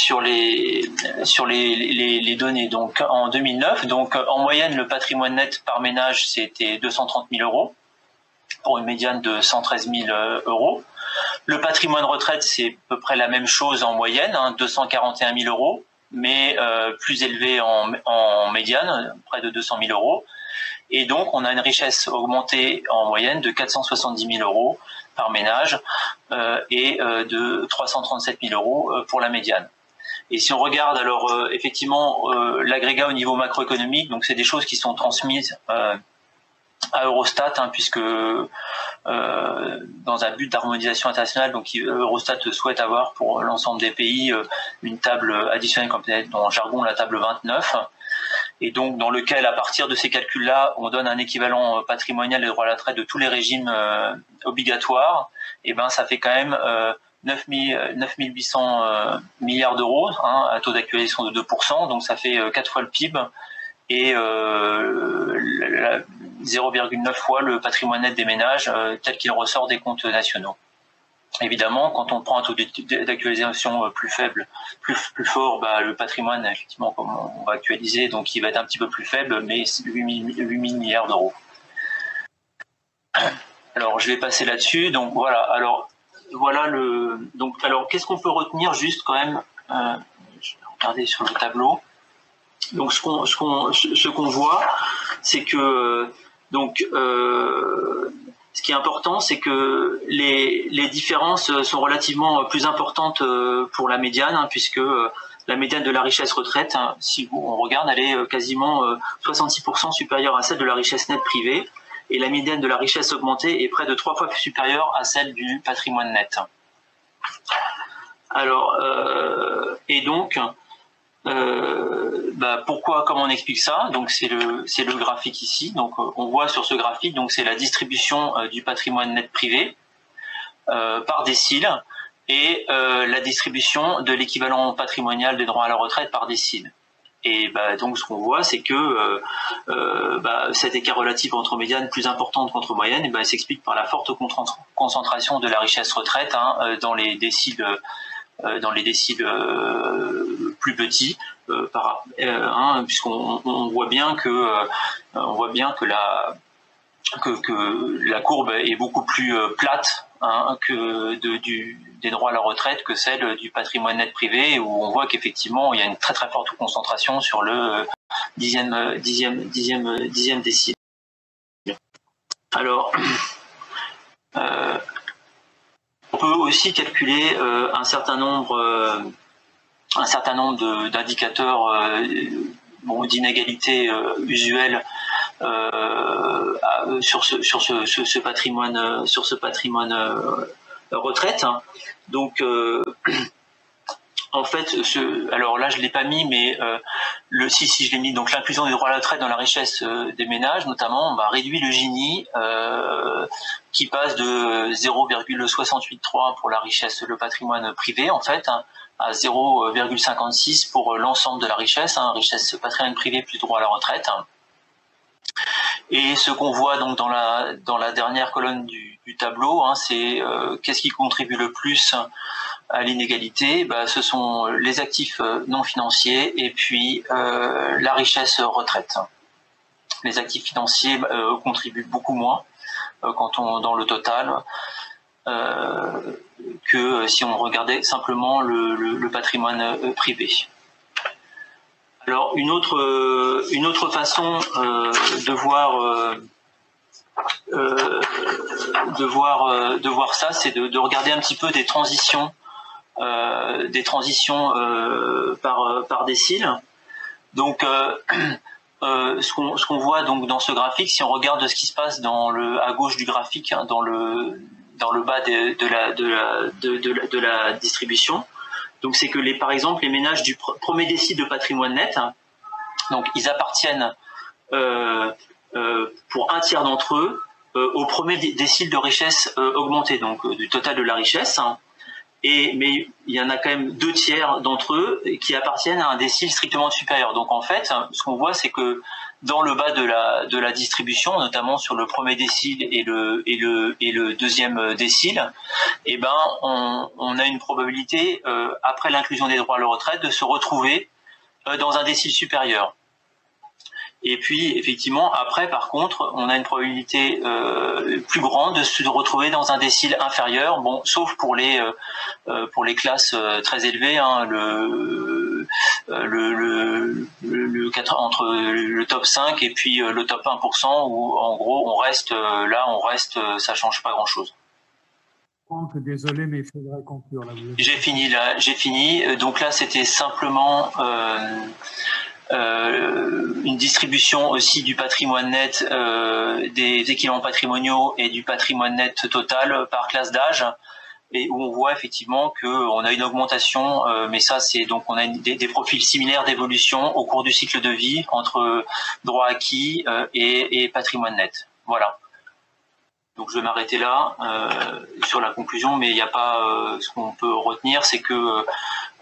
Speaker 3: données. Donc en 2009, donc en moyenne le patrimoine net par ménage c'était 230 000 € pour une médiane de 113 000 €. Le patrimoine retraite, c'est à peu près la même chose en moyenne, 241 000 €, mais plus élevé en médiane, près de 200 000 €. Et donc, on a une richesse augmentée en moyenne de 470 000 euros par ménage et de 337 000 euros pour la médiane. Et si on regarde alors effectivement l'agrégat au niveau macroéconomique, donc c'est des choses qui sont transmises à Eurostat, puisque dans un but d'harmonisation internationale, donc Eurostat souhaite avoir pour l'ensemble des pays une table additionnelle, comme dans le jargon la table 29, et donc dans lequel, à partir de ces calculs-là, on donne un équivalent patrimonial des droits à la retraite de tous les régimes obligatoires. Et ben ça fait quand même 9 800 milliards d'euros, à taux d'actualisation de 2%, donc ça fait 4 fois le PIB et 0,9 fois le patrimoine net des ménages tel qu'il ressort des comptes nationaux. Évidemment, quand on prend un taux d'actualisation plus faible, plus fort, le patrimoine, effectivement, comme on va actualiser, donc il va être un petit peu plus faible, mais c'est 8 000 milliards d'euros. Alors, je vais passer là-dessus. Donc voilà. Alors voilà alors qu'est-ce qu'on peut retenir juste quand même je vais regarder sur le tableau. Donc ce qu'on voit, c'est que ce qui est important, c'est que les différences sont relativement plus importantes pour la médiane, puisque la médiane de la richesse retraite, si on regarde, elle est quasiment 66% supérieure à celle de la richesse nette privée, et la médiane de la richesse augmentée est près de 3 fois plus supérieure à celle du patrimoine net. Alors, et donc, pourquoi, comment on explique ça? Donc c'est le graphique ici. Donc on voit sur ce graphique, donc c'est la distribution du patrimoine net privé par décile et la distribution de l'équivalent patrimonial des droits à la retraite par décile. Et donc ce qu'on voit, c'est que cet écart relatif entre médiane plus importante qu'entre moyenne, il s'explique par la forte concentration de la richesse retraite dans les déciles plus petits, puisqu'on voit bien que la courbe est beaucoup plus plate que des droits à la retraite que celle du patrimoine net privé, où on voit qu'effectivement il y a une très très forte concentration sur le dixième décile. Alors on peut aussi calculer un certain nombre d'indicateurs d'inégalités usuelles sur ce patrimoine retraite. Donc en fait, alors là je l'ai pas mis, mais si je l'ai mis, donc l'inclusion des droits à la retraite dans la richesse des ménages, notamment, réduit le Gini qui passe de 0,683 pour la richesse, le patrimoine privé en fait, à 0,56 pour l'ensemble de la richesse, richesse patrimoine privé plus droit à la retraite. Et ce qu'on voit donc dans la dernière colonne du tableau, c'est qu'est-ce qui contribue le plus à l'inégalité. Ce sont les actifs non financiers et puis la richesse retraite. Les actifs financiers contribuent beaucoup moins dans le total que si on regardait simplement le patrimoine privé. Alors une autre façon de voir ça, c'est de regarder un petit peu des transitions par décile. Donc ce qu'on voit donc dans ce graphique, si on regarde ce qui se passe à gauche du graphique, dans le bas de la distribution, donc c'est que par exemple les ménages du premier décile de patrimoine net, donc ils appartiennent pour un tiers d'entre eux au premier décile de richesse augmentée, donc du total de la richesse. Mais il y en a quand même 2 tiers d'entre eux qui appartiennent à un décile strictement supérieur. Donc en fait, ce qu'on voit, c'est que dans le bas de la distribution, notamment sur le premier décile et le deuxième décile, on a une probabilité, après l'inclusion des droits à la retraite, de se retrouver dans un décile supérieur. Et puis, effectivement, après, par contre, on a une probabilité plus grande de se retrouver dans un décile inférieur, sauf pour les classes très élevées, entre le top 5 et puis le top 1%, où en gros on reste, ça change pas grand-chose.
Speaker 1: Franck, désolé, mais il faudrait conclure là.
Speaker 3: J'ai fini. Donc là, c'était simplement une distribution aussi du patrimoine net, des équivalents patrimoniaux et du patrimoine net total par classe d'âge, et où on voit effectivement qu'on a une augmentation, mais ça c'est donc on a des profils similaires d'évolution au cours du cycle de vie entre droits acquis et patrimoine net. Voilà. Donc je vais m'arrêter là sur la conclusion, mais il n'y a pas ce qu'on peut retenir, c'est que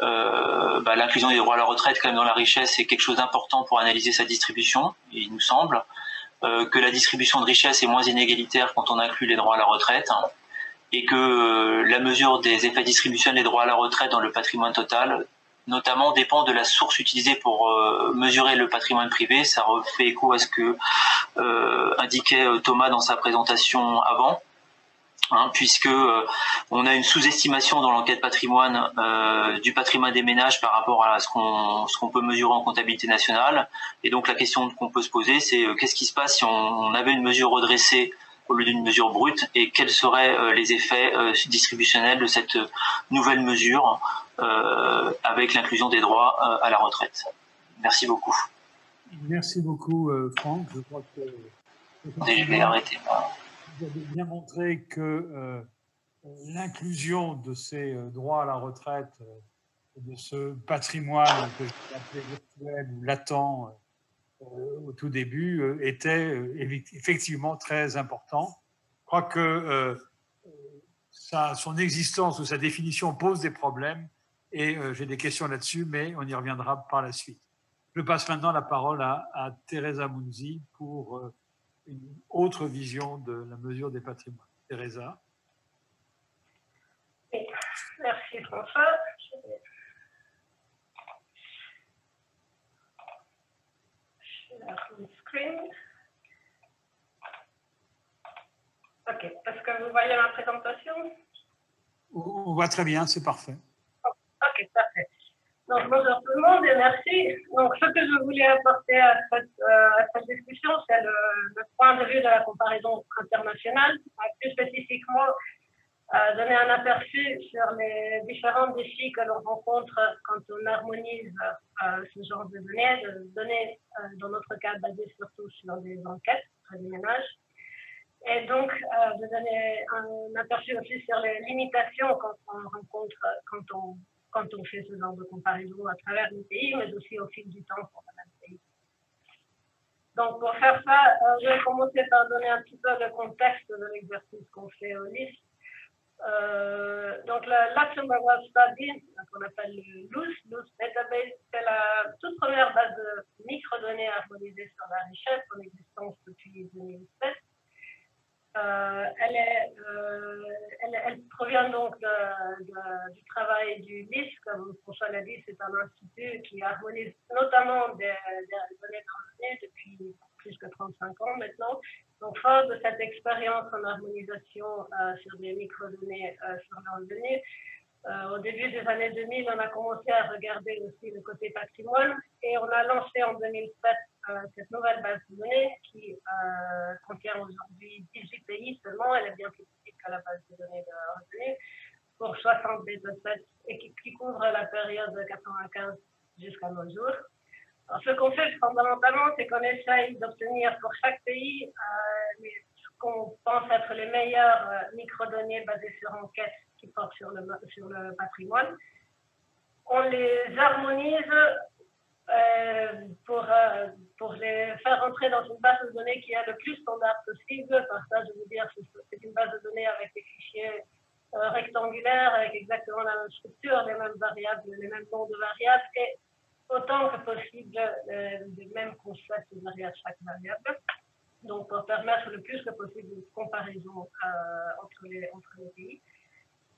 Speaker 3: l'inclusion des droits à la retraite quand même dans la richesse c'est quelque chose d'important pour analyser sa distribution, il nous semble, que la distribution de richesse est moins inégalitaire quand on inclut les droits à la retraite, hein, et que la mesure des effets distributionnels des droits à la retraite dans le patrimoine total notamment dépend de la source utilisée pour mesurer le patrimoine privé. Ça fait écho à ce que indiquait Thomas dans sa présentation avant, hein, puisque on a une sous-estimation dans l'enquête patrimoine du patrimoine des ménages par rapport à ce qu'on peut mesurer en comptabilité nationale. Et donc la question qu'on peut se poser, c'est qu'est-ce qui se passe si on avait une mesure redressée au lieu d'une mesure brute, et quels seraient les effets distributionnels de cette nouvelle mesure avec l'inclusion des droits à la retraite. Merci beaucoup.
Speaker 1: Merci beaucoup, Franck. Je crois que
Speaker 3: je vais arrêter.
Speaker 1: Vous avez bien montré que l'inclusion de ces droits à la retraite, de ce patrimoine que je vais appeler virtuel ou latent au tout début, était effectivement très important. Je crois que son existence ou sa définition pose des problèmes, et j'ai des questions là-dessus, mais on y reviendra par la suite. Je passe maintenant la parole à Teresa Munzi pour une autre vision de la mesure des patrimoines. Teresa.
Speaker 4: Oui, merci François. Screen. Ok, est-ce que vous voyez ma présentation?
Speaker 1: On voit très bien, c'est parfait.
Speaker 4: Ok, parfait. Donc, bonjour tout le monde et merci. Donc, ce que je voulais apporter à cette discussion, c'est le point de vue de la comparaison internationale, plus spécifiquement donner un aperçu sur les différents défis que l'on rencontre quand on harmonise ce genre de données dans notre cas basées surtout sur des enquêtes auprès des ménages, et donc de donner un aperçu aussi sur les limitations qu'on rencontre quand on fait ce genre de comparaison à travers les pays, mais aussi au fil du temps pour le même pays. Donc pour faire ça, je vais commencer par donner un petit peu le contexte de l'exercice qu'on fait au LIS. Donc, le Luxembourg World Study, qu'on appelle le LUS Database, c'est la toute première base de microdonnées harmonisées sur la richesse en existence depuis 2007. Elle provient donc du travail du LIS, comme François l'a dit, c'est un institut qui harmonise notamment des données transmises depuis plus que 35 ans maintenant. Donc, fort de cette expérience en harmonisation sur des microdonnées sur leurs données, au début des années 2000, on a commencé à regarder aussi le côté patrimoine, et on a lancé en 2007 cette nouvelle base de données qui contient aujourd'hui 18 pays seulement. Elle est bien plus petite que la base de données de revenus, pour 60 datasets, et qui couvre la période de 1995 jusqu'à nos jours. Alors, ce qu'on fait fondamentalement, c'est qu'on essaye d'obtenir pour chaque pays ce qu'on pense être les meilleures microdonnées basées sur enquêtes qui portent sur le patrimoine. On les harmonise pour les faire entrer dans une base de données qui est le plus standard possible. Par ça, je veux dire que c'est une base de données avec des fichiers rectangulaires, avec exactement la même structure, les mêmes variables, les mêmes noms de variables, et autant que possible les mêmes concepts derrière chaque variable. Donc, pour permettre le plus que possible une comparaison entre les pays.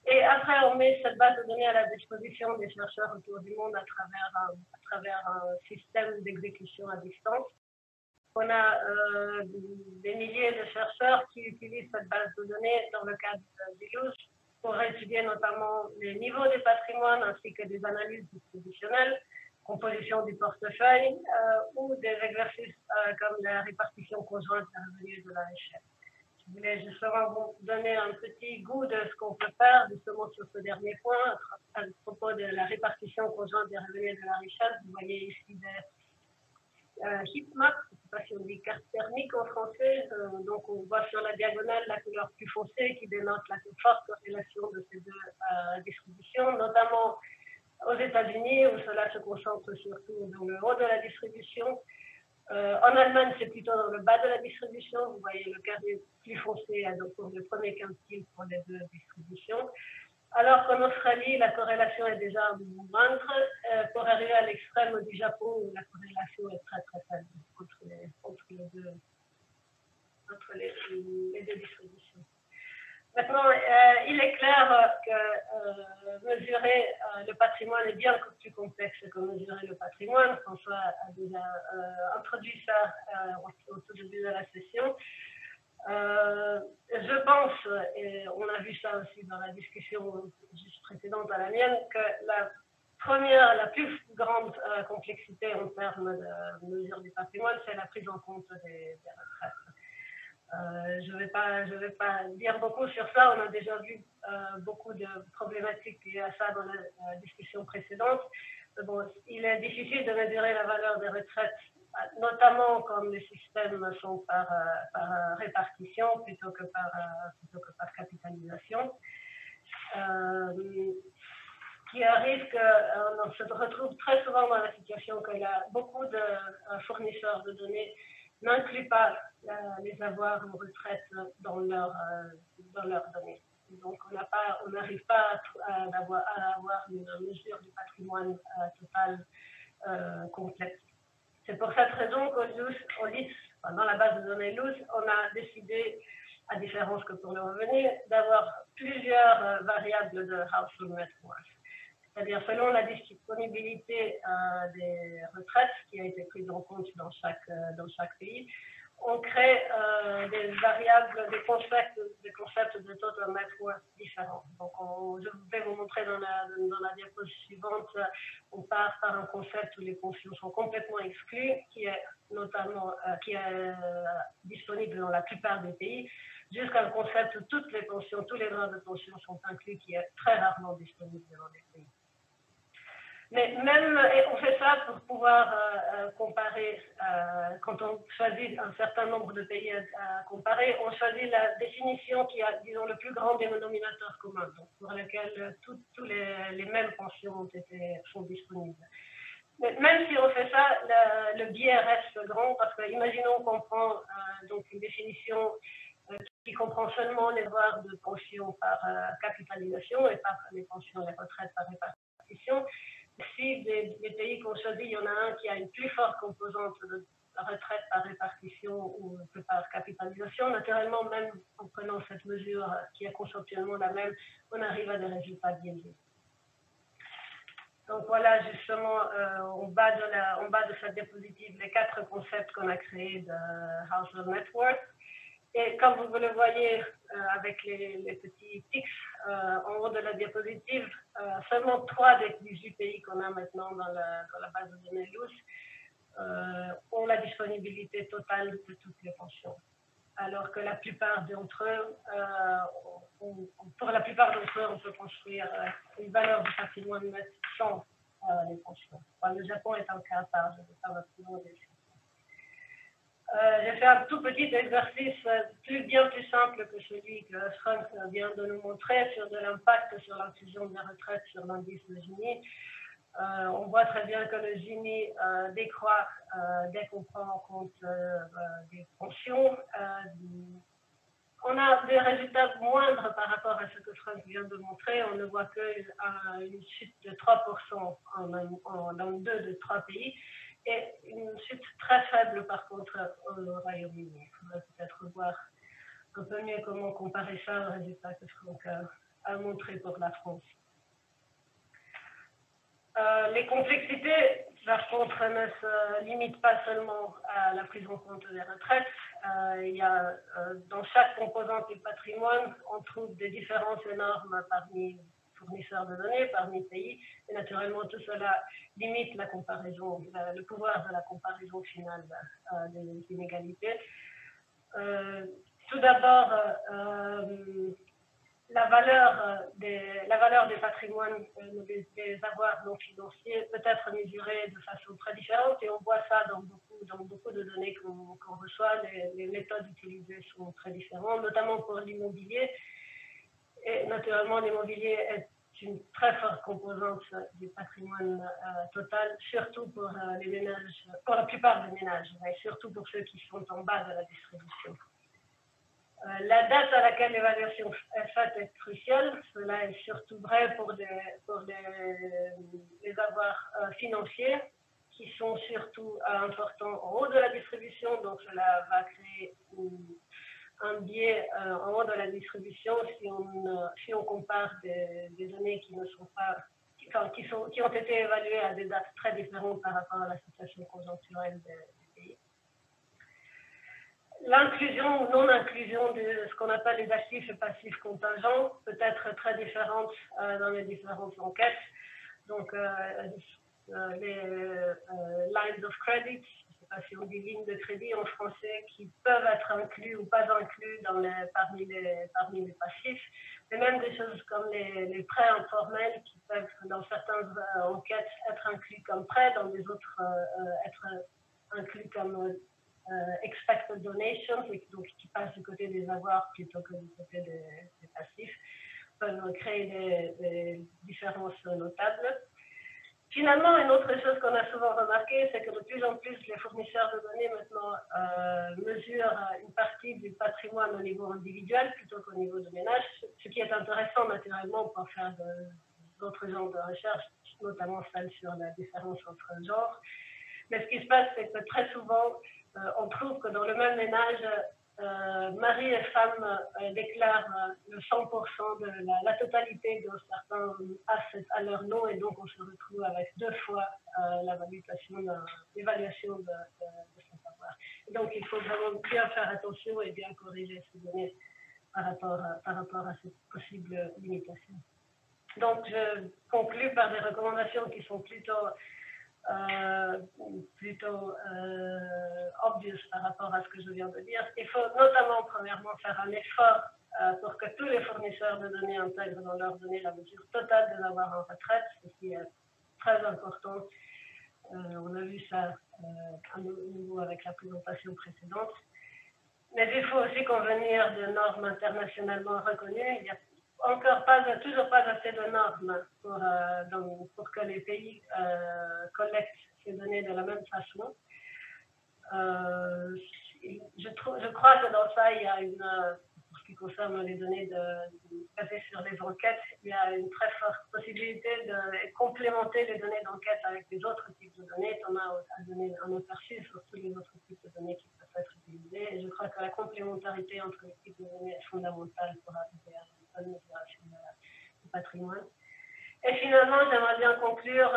Speaker 4: Et après, on met cette base de données à la disposition des chercheurs autour du monde à travers un système d'exécution à distance. On a des milliers de chercheurs qui utilisent cette base de données dans le cadre du LUS pour étudier notamment les niveaux des patrimoines ainsi que des analyses distributionnelles. composition du portefeuille ou des exercices comme la répartition conjointe des revenus de la richesse. Je voulais justement vous donner un petit goût de ce qu'on peut faire justement sur ce dernier point à propos de la répartition conjointe des revenus de la richesse. Vous voyez ici des heatmaps, je ne sais pas si on dit carte thermique en français, donc on voit sur la diagonale la couleur plus foncée qui dénote la plus forte corrélation de ces deux distributions, notamment aux États-Unis où cela se concentre surtout dans le haut de la distribution. En Allemagne, c'est plutôt dans le bas de la distribution. Vous voyez le carré plus foncé donc pour le premier quintile pour les deux distributions. Alors qu'en Australie, la corrélation est déjà moindre. Pour arriver à l'extrême du Japon, où la corrélation est très très faible entre les deux distributions. Maintenant, il est clair que mesurer le patrimoine est bien plus complexe que mesurer le patrimoine. François a déjà introduit ça au tout début de la session. Je pense, et on a vu ça aussi dans la discussion juste précédente à la mienne, que la plus grande complexité en termes de mesure du patrimoine, c'est la prise en compte des retraites. Je ne vais pas dire beaucoup sur ça, on a déjà vu beaucoup de problématiques liées à ça dans la discussion précédente. Bon, il est difficile de mesurer la valeur des retraites, notamment comme les systèmes sont par répartition plutôt que par capitalisation. Qui arrive qu'on se retrouve très souvent dans la situation que beaucoup de fournisseurs de données n'incluent pas les avoirs en retraite dans leurs données. Donc, on n'arrive pas à avoir une mesure du patrimoine total complète. C'est pour cette raison qu'au LIS, dans la base de données LUS, on a décidé, à différence que pour le revenu, d'avoir plusieurs variables de household net worth. C'est-à-dire selon la disponibilité des retraites qui a été prise en compte dans chaque pays, on crée des variables, des concepts de total net worth différents. Donc, je vais vous montrer dans la diapositive suivante, on part par un concept où les pensions sont complètement exclues, qui est disponible dans la plupart des pays, jusqu'à un concept où toutes les pensions, tous les droits de pension sont inclus, qui est très rarement disponible dans les pays. Mais on fait ça pour pouvoir comparer, quand on choisit un certain nombre de pays à comparer, on choisit la définition qui a, disons, le plus grand dénominateur commun, donc pour lequel tous les mêmes pensions sont disponibles. Mais même si on fait ça, le biais reste grand, parce que imaginons qu'on prend donc une définition qui comprend seulement les avoirs de pension par capitalisation et pas les pensions et les retraites par répartition. Si des pays qu'on choisit, il y en a un qui a une plus forte composante de retraite par répartition ou que par capitalisation, naturellement, même en prenant cette mesure qui est conceptuellement la même, on arrive à des résultats biaisés. Donc voilà justement en bas de cette diapositive les 4 concepts qu'on a créés de household net worth. Et comme vous le voyez avec les petits tics en haut de la diapositive, seulement 3 des 18 pays qu'on a maintenant dans la base de données LUS ont la disponibilité totale de toutes les pensions. Alors que la plupart d'entre eux, pour la plupart d'entre eux, on peut construire une valeur de patrimoine net sans les pensions. Enfin, le Japon est un cas à part, je ne vais pas maintenant dessus. J'ai fait un tout petit exercice bien plus simple que celui que Frank vient de nous montrer sur de l'impact sur l'inclusion des retraites sur l'indice de Gini. On voit très bien que le Gini décroît dès qu'on prend en compte des pensions. On a des résultats moindres par rapport à ce que Frank vient de montrer. On ne voit qu'une chute de 3% dans 2 de 3 pays. Et une chute très faible, par contre, au Royaume-Uni. Il faudrait peut-être voir un peu mieux comment comparer ça au résultat que Franck a montré pour la France. Les complexités, par contre, ne se limitent pas seulement à la prise en compte des retraites. Il y a, dans chaque composante du patrimoine, on trouve des différences énormes parmi fournisseurs de données, parmi pays. Et naturellement, tout cela limite la comparaison, le pouvoir de la comparaison finale des inégalités. Tout d'abord, la valeur des patrimoines, des avoirs non financiers peut être mesurée de façon très différente et on voit ça dans beaucoup de données qu'on reçoit. Les méthodes utilisées sont très différentes, notamment pour l'immobilier. Et naturellement, l'immobilier est une très forte composante du patrimoine total, surtout pour les ménages, pour la plupart des ménages, mais surtout pour ceux qui sont en bas de la distribution. La date à laquelle l'évaluation est faite est cruciale. Cela est surtout vrai pour les avoirs financiers qui sont surtout importants en haut de la distribution. Donc, cela va créer un biais en haut de la distribution si on compare des données qui ne sont pas, qui ont été évaluées à des dates très différentes par rapport à la situation conjoncturelle des pays. L'inclusion ou non-inclusion de ce qu'on appelle les actifs et passifs contingents peut être très différente dans les différentes enquêtes. Donc, les lines of credit, je ne sais pas si on dit lignes de crédit en français, qui peuvent être inclus ou pas inclus parmi les passifs, mais même des choses comme les prêts informels qui peuvent, dans certaines enquêtes, être inclus comme prêts, dans les autres, être inclus comme expected donations, donc qui passent du côté des avoirs plutôt que du côté des passifs, peuvent créer des différences notables. Finalement, une autre chose qu'on a souvent remarqué, c'est que de plus en plus, les fournisseurs de données maintenant mesurent une partie du patrimoine au niveau individuel plutôt qu'au niveau de ménage, ce qui est intéressant naturellement pour faire d'autres genres de recherches, notamment celle sur la différence entre genres. Mais ce qui se passe, c'est que très souvent, on trouve que dans le même ménage, mari et femme déclarent le 100% de la totalité de certains assets à leur nom et donc on se retrouve avec 2 fois l'évaluation de son savoir. Donc il faut vraiment bien faire attention et bien corriger ces données par rapport à cette possible limitation. Donc je conclue par des recommandations qui sont plutôt obvious par rapport à ce que je viens de dire. Il faut notamment, premièrement, faire un effort pour que tous les fournisseurs de données intègrent dans leurs données la mesure totale des avoirs en retraite, ce qui est très important. On a vu ça à nouveau avec la présentation précédente. Mais il faut aussi convenir de normes internationalement reconnues. Il n'y a toujours pas assez de normes pour que les pays collectent ces données de la même façon. Je crois que dans ça, il y a pour ce qui concerne les données basées sur les enquêtes, il y a une très forte possibilité de complémenter les données d'enquête avec des autres types de données. On a à donner un aperçu sur tous les autres types de données qui peuvent être utilisées. Et je crois que la complémentarité entre les types de données est fondamentale pour arriver à une bonne mesuration du patrimoine. Et finalement, j'aimerais bien conclure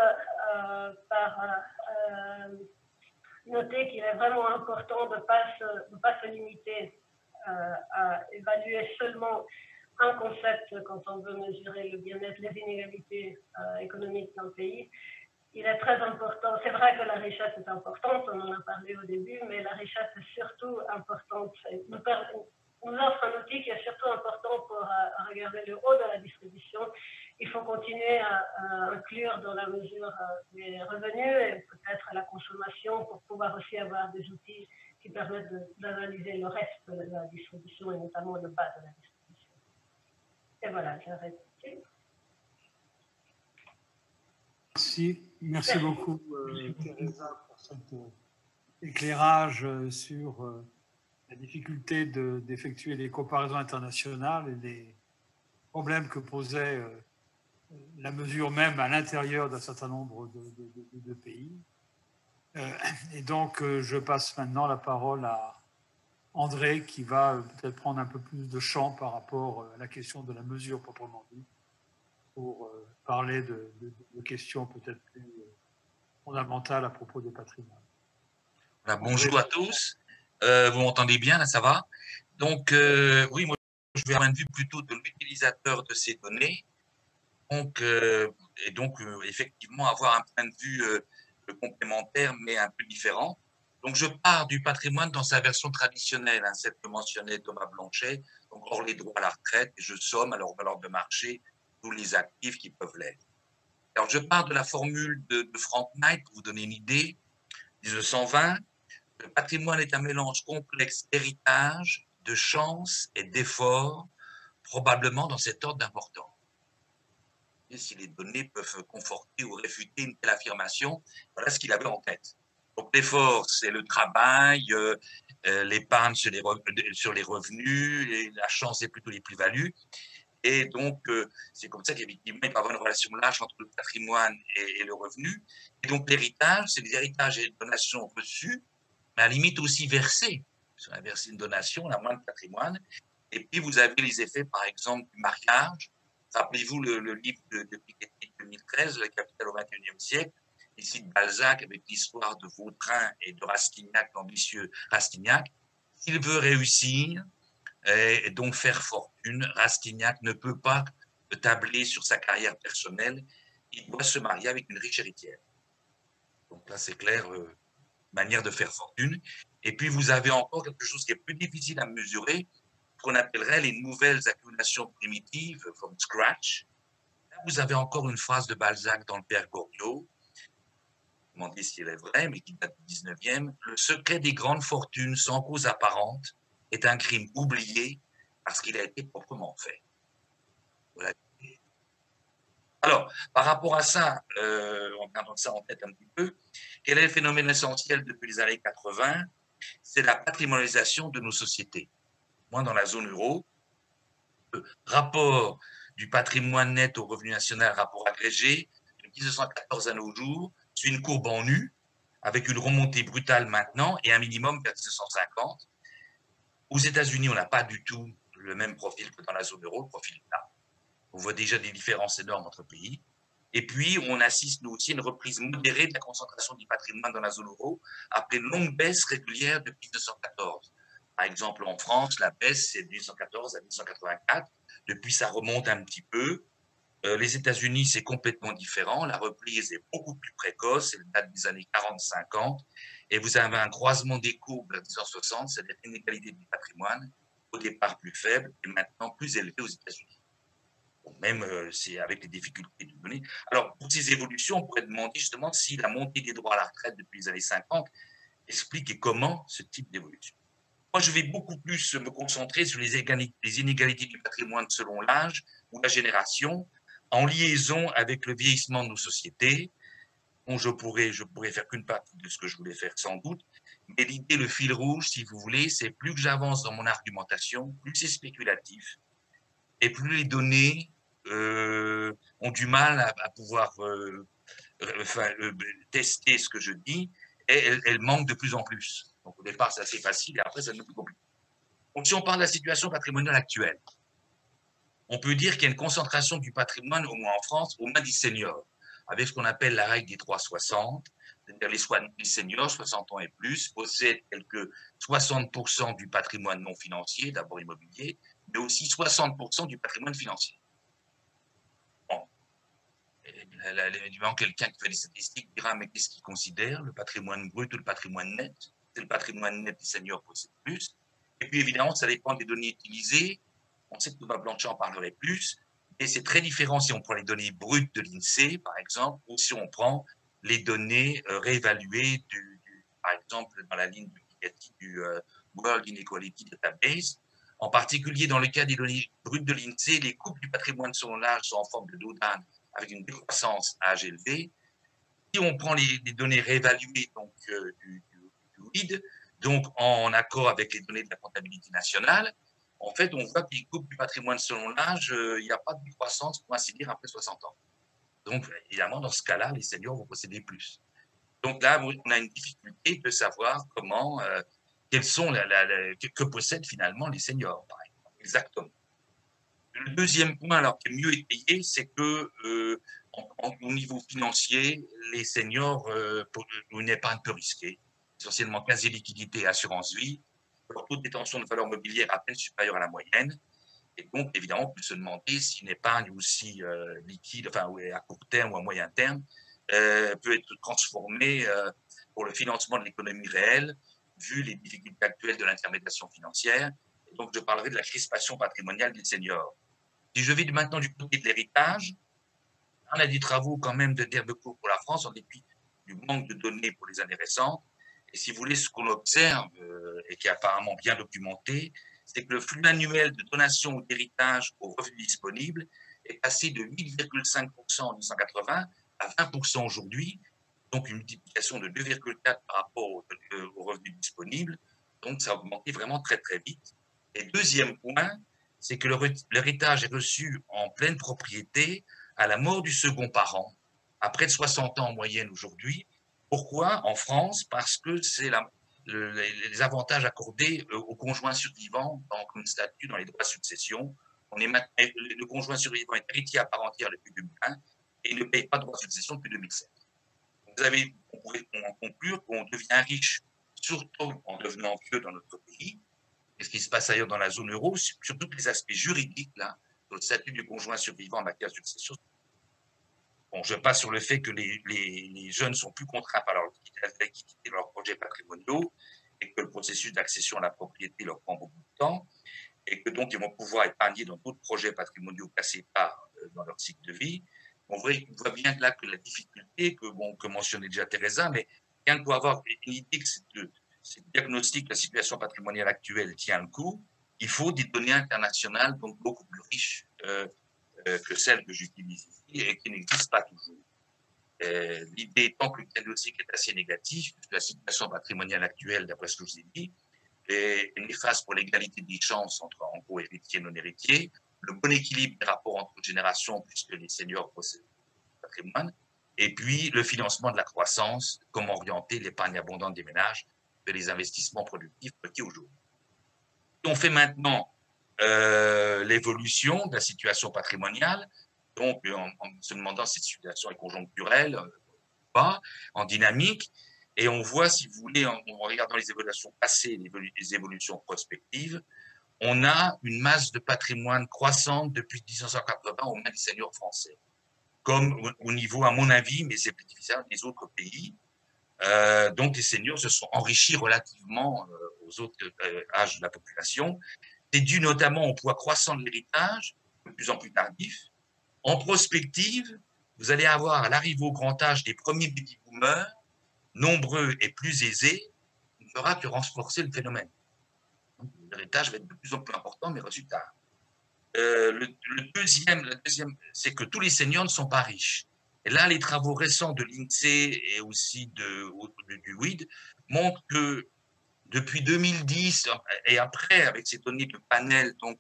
Speaker 4: par noter qu'il est vraiment important de ne pas se limiter à évaluer seulement un concept quand on veut mesurer le bien-être, les inégalités économiques d'un pays. Il est très important, c'est vrai que la richesse est importante, on en a parlé au début, mais la richesse est surtout importante. Nous offre un outil qui est surtout important pour regarder le haut de la distribution. Il faut continuer à inclure dans la mesure des revenus et peut-être la consommation pour pouvoir aussi avoir des outils qui permettent d'analyser le reste de la distribution et notamment le bas de la distribution. Et voilà, j'arrête ici.
Speaker 1: Merci beaucoup, Teresa, pour cet éclairage sur la difficulté d'effectuer des comparaisons internationales et les problèmes que posait la mesure même à l'intérieur d'un certain nombre de pays. Et donc, je passe maintenant la parole à André, qui va peut-être prendre un peu plus de champ par rapport à la question de la mesure proprement dit, pour parler de questions peut-être plus fondamentales à propos des patrimoines.
Speaker 5: Voilà, bonjour à tous. Vous m'entendez bien, là, ça va? Donc, oui, moi, je vais avoir un point de vue plutôt de l'utilisateur de ces données. Effectivement, avoir un point de vue complémentaire, mais un peu différent. Donc, je pars du patrimoine dans sa version traditionnelle, hein, celle que mentionnait Thomas Blanchet, donc hors les droits à la retraite, et je somme à leur valeur de marché tous les actifs qui peuvent l'être. Alors, je pars de la formule de Frank Knight, pour vous donner une idée, 1920, le patrimoine est un mélange complexe d'héritage, de chance et d'effort, probablement dans cet ordre d'importance. Et si les données peuvent conforter ou réfuter une telle affirmation, voilà ce qu'il avait en tête. Donc l'effort, c'est le travail, l'épargne sur les revenus, et la chance, c'est plutôt les plus-values. Et donc, c'est comme ça qu'effectivement, il peut y avoir une relation large entre le patrimoine et le revenu. Et donc, l'héritage, c'est les héritages et les donations reçues, mais à la limite aussi versées. Si on a versé une donation, on a moins de patrimoine. Et puis, vous avez les effets, par exemple, du mariage. Rappelez-vous le livre de Piketty 2013, Le Capital au XXIe siècle, ici de Balzac, avec l'histoire de Vautrin et de Rastignac, l'ambitieux Rastignac. S'il veut réussir, et donc faire fortune, Rastignac ne peut pas tabler sur sa carrière personnelle, il doit se marier avec une riche héritière. Donc là, c'est clair, manière de faire fortune. Et puis, vous avez encore quelque chose qui est plus difficile à mesurer, qu'on appellerait les nouvelles accumulations primitives, from scratch. Là, vous avez encore une phrase de Balzac dans le Père Goriot, je me demande si elle est vraie, mais qui date du 19e. Le secret des grandes fortunes sans cause apparente est un crime oublié parce qu'il a été proprement fait. Voilà. Alors, par rapport à ça, en gardant ça en tête un petit peu, quel est le phénomène essentiel depuis les années 80? C'est la patrimonialisation de nos sociétés. Moi, dans la zone euro, le rapport du patrimoine net au revenu national, rapport agrégé, de 1914 à nos jours, suit une courbe en U, avec une remontée brutale maintenant et un minimum vers 1950. Aux États-Unis, on n'a pas du tout le même profil que dans la zone euro, le profil est là. On voit déjà des différences énormes entre pays. Et puis, on assiste, nous aussi, à une reprise modérée de la concentration du patrimoine dans la zone euro, après une longue baisse régulière depuis 1914. Par exemple, en France, la baisse, c'est de 1914 à 1984. Depuis, ça remonte un petit peu. Les États-Unis, c'est complètement différent. La reprise est beaucoup plus précoce, elle date des années 40-50. Et vous avez un croisement des courbes vers 1960, c'est-à-dire une inégalité du patrimoine, au départ plus faible et maintenant plus élevée aux États-Unis. Même c'est avec les difficultés de données. Alors, pour ces évolutions, on pourrait demander justement si la montée des droits à la retraite depuis les années 50 explique et comment ce type d'évolution. Moi, je vais beaucoup plus me concentrer sur les inégalités du patrimoine selon l'âge ou la génération, en liaison avec le vieillissement de nos sociétés. Bon, je pourrais faire qu'une partie de ce que je voulais faire sans doute, mais l'idée, le fil rouge, si vous voulez, c'est plus que j'avance dans mon argumentation, plus c'est spéculatif, et plus les données ont du mal à pouvoir tester ce que je dis, et elles manquent de plus en plus. Donc au départ, c'est assez facile, et après, ça devient plus compliqué. Donc si on parle de la situation patrimoniale actuelle, on peut dire qu'il y a une concentration du patrimoine, au moins en France, au moins des seniors, avec ce qu'on appelle la règle des 3-60, c'est-à-dire les seniors, 60 ans et plus, possèdent quelques 60% du patrimoine non financier, d'abord immobilier, mais aussi 60% du patrimoine financier. Bon. Évidemment, quelqu'un qui fait des statistiques dira, mais qu'est-ce qu'il considère, le patrimoine brut ou le patrimoine net? C'est le patrimoine net des seniors possède plus. Et puis évidemment, ça dépend des données utilisées. On sait que Thomas Blanchet en parlerait plus, et c'est très différent si on prend les données brutes de l'INSEE, par exemple, ou si on prend les données réévaluées, par exemple, dans la ligne du World Inequality Database. En particulier, dans le cas des données brutes de l'INSEE, les coupes du patrimoine selon l'âge sont en forme de dos d'âne avec une décroissance à âge élevé. Si on prend les données réévaluées donc, du WID, donc en accord avec les données de la comptabilité nationale, en fait, on voit que les coupes du patrimoine selon l'âge, il n'y a pas de décroissance, pour ainsi dire, après 60 ans. Donc, évidemment, dans ce cas-là, les seniors vont posséder plus. Donc là, on a une difficulté de savoir comment, quels sont que possèdent finalement les seniors, par exemple. Exactement. Le deuxième point, alors, qui est mieux étayé, c'est que au niveau financier, les seniors ont une épargne peu risquée, essentiellement quasi-liquidité et assurance vie. Leur taux de détention de valeur mobilière à peine supérieur à la moyenne. Et donc, évidemment, on peut se demander si une épargne aussi liquide, enfin, à court terme ou à moyen terme, peut être transformée pour le financement de l'économie réelle, vu les difficultés actuelles de l'intermédiation financière. Et donc, je parlerai de la crispation patrimoniale des seniors. Si je vais maintenant du côté de l'héritage, on a des travaux quand même de terme court pour la France, en dépit du manque de données pour les années récentes. Et si vous voulez, ce qu'on observe, et qui est apparemment bien documenté, c'est que le flux annuel de donations ou d'héritage aux revenus disponibles est passé de 8,5% en 1980 à 20% aujourd'hui, donc une multiplication de 2,4 par rapport aux revenus disponibles. Donc, ça a augmenté vraiment très, très vite. Et deuxième point, c'est que l'héritage est reçu en pleine propriété à la mort du second parent, à près de 60 ans en moyenne aujourd'hui. Pourquoi en France? Parce que c'est les avantages accordés aux conjoints survivants comme statut dans les droits de succession. Le conjoint survivant est héritier à part entière depuis 2001 et il ne paye pas de droits de succession depuis 2007. On pourrait en conclure qu'on devient riche surtout en devenant vieux dans notre pays, et ce qui se passe ailleurs dans la zone euro, sur tous les aspects juridiques, là, sur le statut du conjoint survivant en matière de succession. Bon, je passe sur le fait que les jeunes sont plus contraints par leur liquidité de leurs projets patrimoniaux et que le processus d'accession à la propriété leur prend beaucoup de temps et que donc ils vont pouvoir épargner dans d'autres projets patrimoniaux placés dans leur cycle de vie. On voit bien là que la difficulté que mentionnait déjà Teresa, mais quelqu'un doit avoir une idée que ce diagnostic de la situation patrimoniale actuelle tient le coup. Il faut des données internationales donc beaucoup plus riches que celles que j'utilise ici et qui n'existent pas toujours. L'idée étant que le diagnostic est assez négatif, puisque la situation patrimoniale actuelle, d'après ce que je vous ai dit, est néfaste pour l'égalité des chances entre, en gros, héritiers et non-héritiers, le bon équilibre des rapports entre générations, puisque les seniors possèdent le patrimoine, et puis le financement de la croissance, comment orienter l'épargne abondante des ménages vers les investissements productifs requis aujourd'hui. On fait maintenant l'évolution de la situation patrimoniale, donc en se demandant si cette situation est conjoncturelle ou pas, en dynamique, et on voit, si vous voulez, en regardant les évolutions passées et les évolutions prospectives, on a une masse de patrimoine croissante depuis 1980 au moins des seniors français, comme au niveau, à mon avis, mais c'est plus difficile, des autres pays. Donc les seniors se sont enrichis relativement aux autres âges de la population. C'est dû notamment au poids croissant de l'héritage, de plus en plus tardif. En prospective, vous allez avoir à l'arrivée au grand âge des premiers baby boomers, nombreux et plus aisés, qui ne fera que renforcer le phénomène. L'héritage va être de plus en plus important, mais reçu tard. Le deuxième, c'est que tous les seniors ne sont pas riches. Et là, les travaux récents de l'INSEE et aussi du WID montrent que depuis 2010 et après, avec ces données de panel, donc,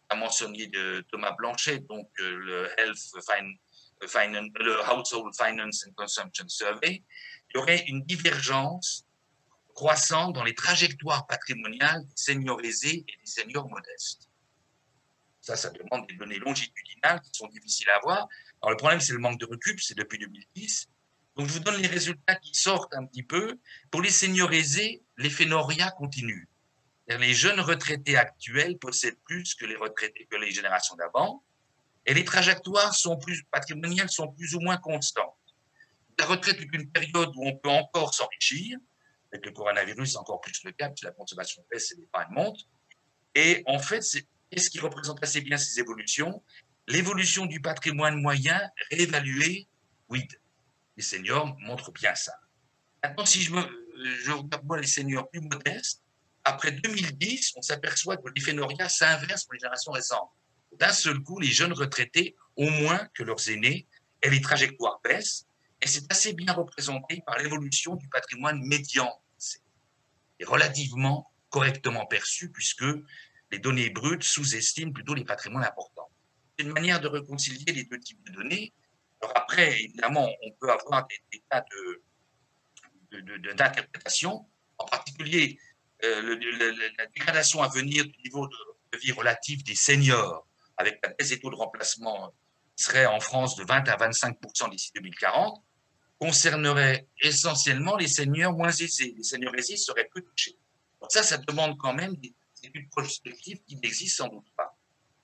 Speaker 5: à mentionner de Thomas Blanchet, donc le Household Finance and Consumption Survey, il y aurait une divergence croissante dans les trajectoires patrimoniales des seniors aisés et des seniors modestes. Ça demande des données longitudinales qui sont difficiles à avoir. Alors, le problème, c'est le manque de recul, c'est depuis 2010. Donc, je vous donne les résultats qui sortent un petit peu. Pour les seniors aisés, l'éphénoria continue. Les jeunes retraités actuels possèdent plus que les générations d'avant, et les trajectoires patrimoniales sont plus ou moins constantes. La retraite est une période où on peut encore s'enrichir, avec le coronavirus, c'est encore plus le cas, puisque la consommation baisse et l'épargne monte. Et en fait, qu'est-ce qui représente assez bien ces évolutions? L'évolution du patrimoine moyen réévalué, oui, les seniors montrent bien ça. Maintenant, si je regarde moi les seniors plus modestes, après 2010, on s'aperçoit que l'éphénoria s'inverse pour les générations récentes. D'un seul coup, les jeunes retraités ont moins que leurs aînés et les trajectoires baissent. Et c'est assez bien représenté par l'évolution du patrimoine médian et relativement correctement perçu puisque les données brutes sous-estiment plutôt les patrimoines importants. C'est une manière de réconcilier les deux types de données. Alors après, évidemment, on peut avoir des tas d'interprétations, en particulier la dégradation à venir du niveau de vie relatif des seniors, avec la baisse des taux de remplacement qui serait en France de 20 à 25% d'ici 2040, concernerait essentiellement les seniors moins aisés. Les seniors aisés seraient peu touchés. Donc ça demande quand même des c'est une perspective qui n'existe sans doute pas.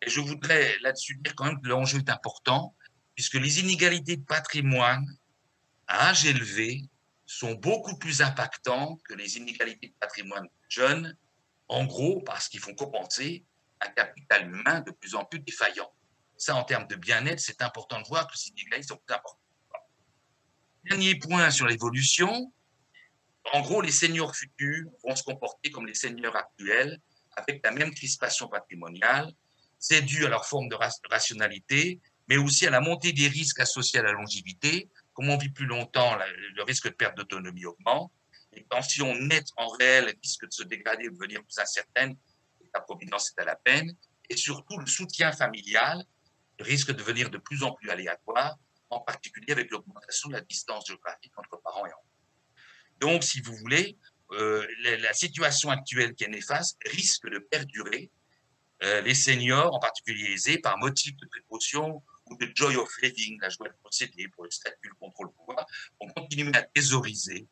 Speaker 5: Et je voudrais là-dessus dire quand même que l'enjeu est important, puisque les inégalités de patrimoine à âge élevé sont beaucoup plus impactantes que les inégalités de patrimoine jeunes, en gros parce qu'ils font compenser un capital humain de plus en plus défaillant. Ça, en termes de bien-être, c'est important de voir que ces inégalités sont plus importantes. Dernier point sur l'évolution, en gros, les seniors futurs vont se comporter comme les seniors actuels, avec la même crispation patrimoniale. C'est dû à leur forme de rationalité, mais aussi à la montée des risques associés à la longévité. Comme on vit plus longtemps, le risque de perte d'autonomie augmente. Les pensions nettes en réel risquent de se dégrader ou de devenir plus incertaines, et la providence est à la peine. Et surtout, le soutien familial risque de devenir de plus en plus aléatoire, en particulier avec l'augmentation de la distance géographique entre parents et enfants. Donc, si vous voulez, la situation actuelle qui est néfaste risque de perdurer. Les seniors, en particulier aisés, par motif de précaution ou de joy of living, la joie de posséder pour le statut, le contrôle, le pouvoir, vont continuer à thésauriser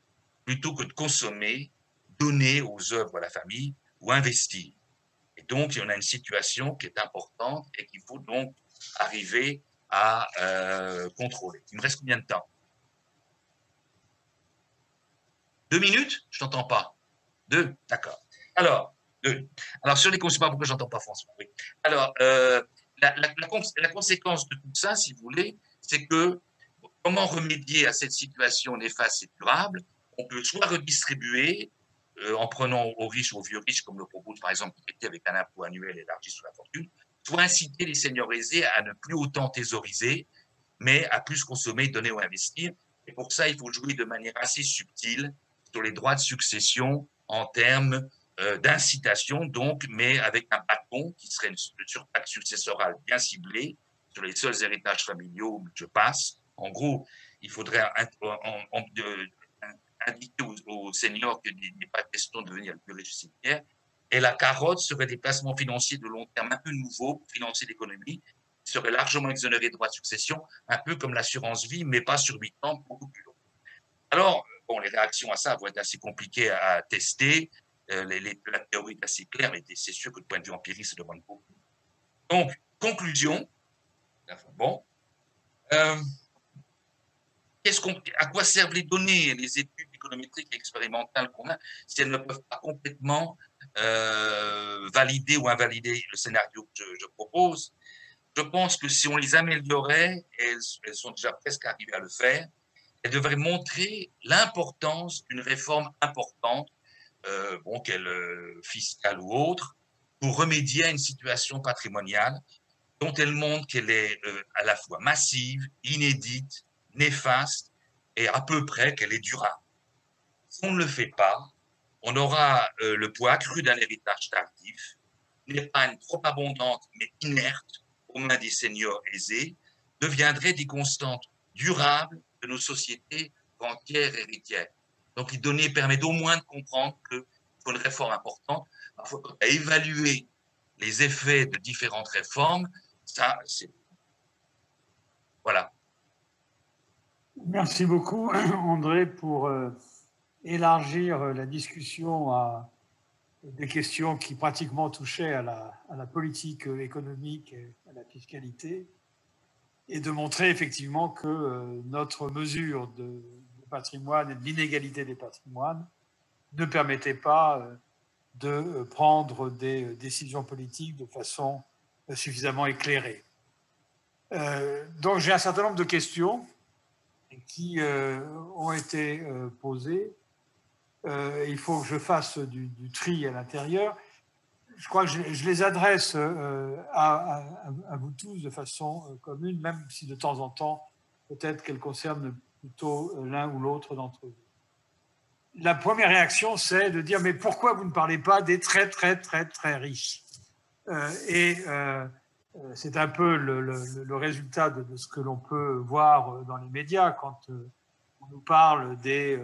Speaker 5: plutôt que de consommer, donner aux œuvres à la famille ou investir. Et donc, on a une situation qui est importante et qu'il faut donc arriver à contrôler. Il me reste combien de temps? 2 minutes? Je t'entends pas. 2? D'accord. Alors, sur les consommateurs, pourquoi je n'entends pas François? Oui. Alors, la conséquence de tout ça, si vous voulez, c'est que comment remédier à cette situation néfaste et durable? On peut soit redistribuer en prenant aux riches, aux vieux riches, comme le propose par exemple avec un impôt annuel élargi sur la fortune, soit inciter les seniors aisés à ne plus autant thésauriser, mais à plus consommer, donner ou investir. Et pour ça, il faut jouer de manière assez subtile sur les droits de succession en termes d'incitation, donc, mais avec un bâton qui serait une surtaxe successorale bien ciblée sur les seuls héritages familiaux, je passe. En gros, il faudrait indiquer aux seniors qu'il n'est pas question de devenir le plus riche cimetière. Et la carotte serait des placements financiers de long terme un peu nouveaux pour financer l'économie, qui seraient largement exonérés de droits de succession, un peu comme l'assurance vie, mais pas sur 8 ans, beaucoup plus long. Alors, bon, les réactions à ça vont être assez compliquées à tester. La théorie est assez claire, mais c'est sûr que le point de vue empirique se demande beaucoup. Donc, conclusion. Bon. À quoi servent les données, les études économétriques et expérimentales qu'on a, si elles ne peuvent pas complètement valider ou invalider le scénario que je propose? Je pense que si on les améliorait, et elles sont déjà presque arrivées à le faire, elles devraient montrer l'importance d'une réforme importante, qu'elle fiscale ou autre, pour remédier à une situation patrimoniale dont elle montre qu'elle est à la fois massive, inédite, néfaste et à peu près qu'elle est durable. Si on ne le fait pas, on aura le poids accru d'un héritage tardif, une épargne trop abondante mais inerte aux mains des seniors aisés, deviendrait des constantes durables de nos sociétés rentières et héritières. Donc, les données permettent au moins de comprendre qu'il faut une réforme importante. Parfois, quand on a évalué les effets de différentes réformes, ça, c'est... Voilà.
Speaker 1: Merci beaucoup, André, pour élargir la discussion à des questions qui pratiquement touchaient à la politique économique et à la fiscalité, et de montrer effectivement que notre mesure de patrimoine et de l'inégalité des patrimoines ne permettait pas de prendre des décisions politiques de façon suffisamment éclairée. Donc j'ai un certain nombre de questions qui ont été posées. Il faut que je fasse du tri à l'intérieur. Je crois que je les adresse à vous tous de façon commune, même si de temps en temps, peut-être qu'elles concernent plutôt l'un ou l'autre d'entre vous. La première réaction, c'est de dire, mais pourquoi vous ne parlez pas des très, très, très, très riches? C'est un peu le résultat de ce que l'on peut voir dans les médias quand on nous parle des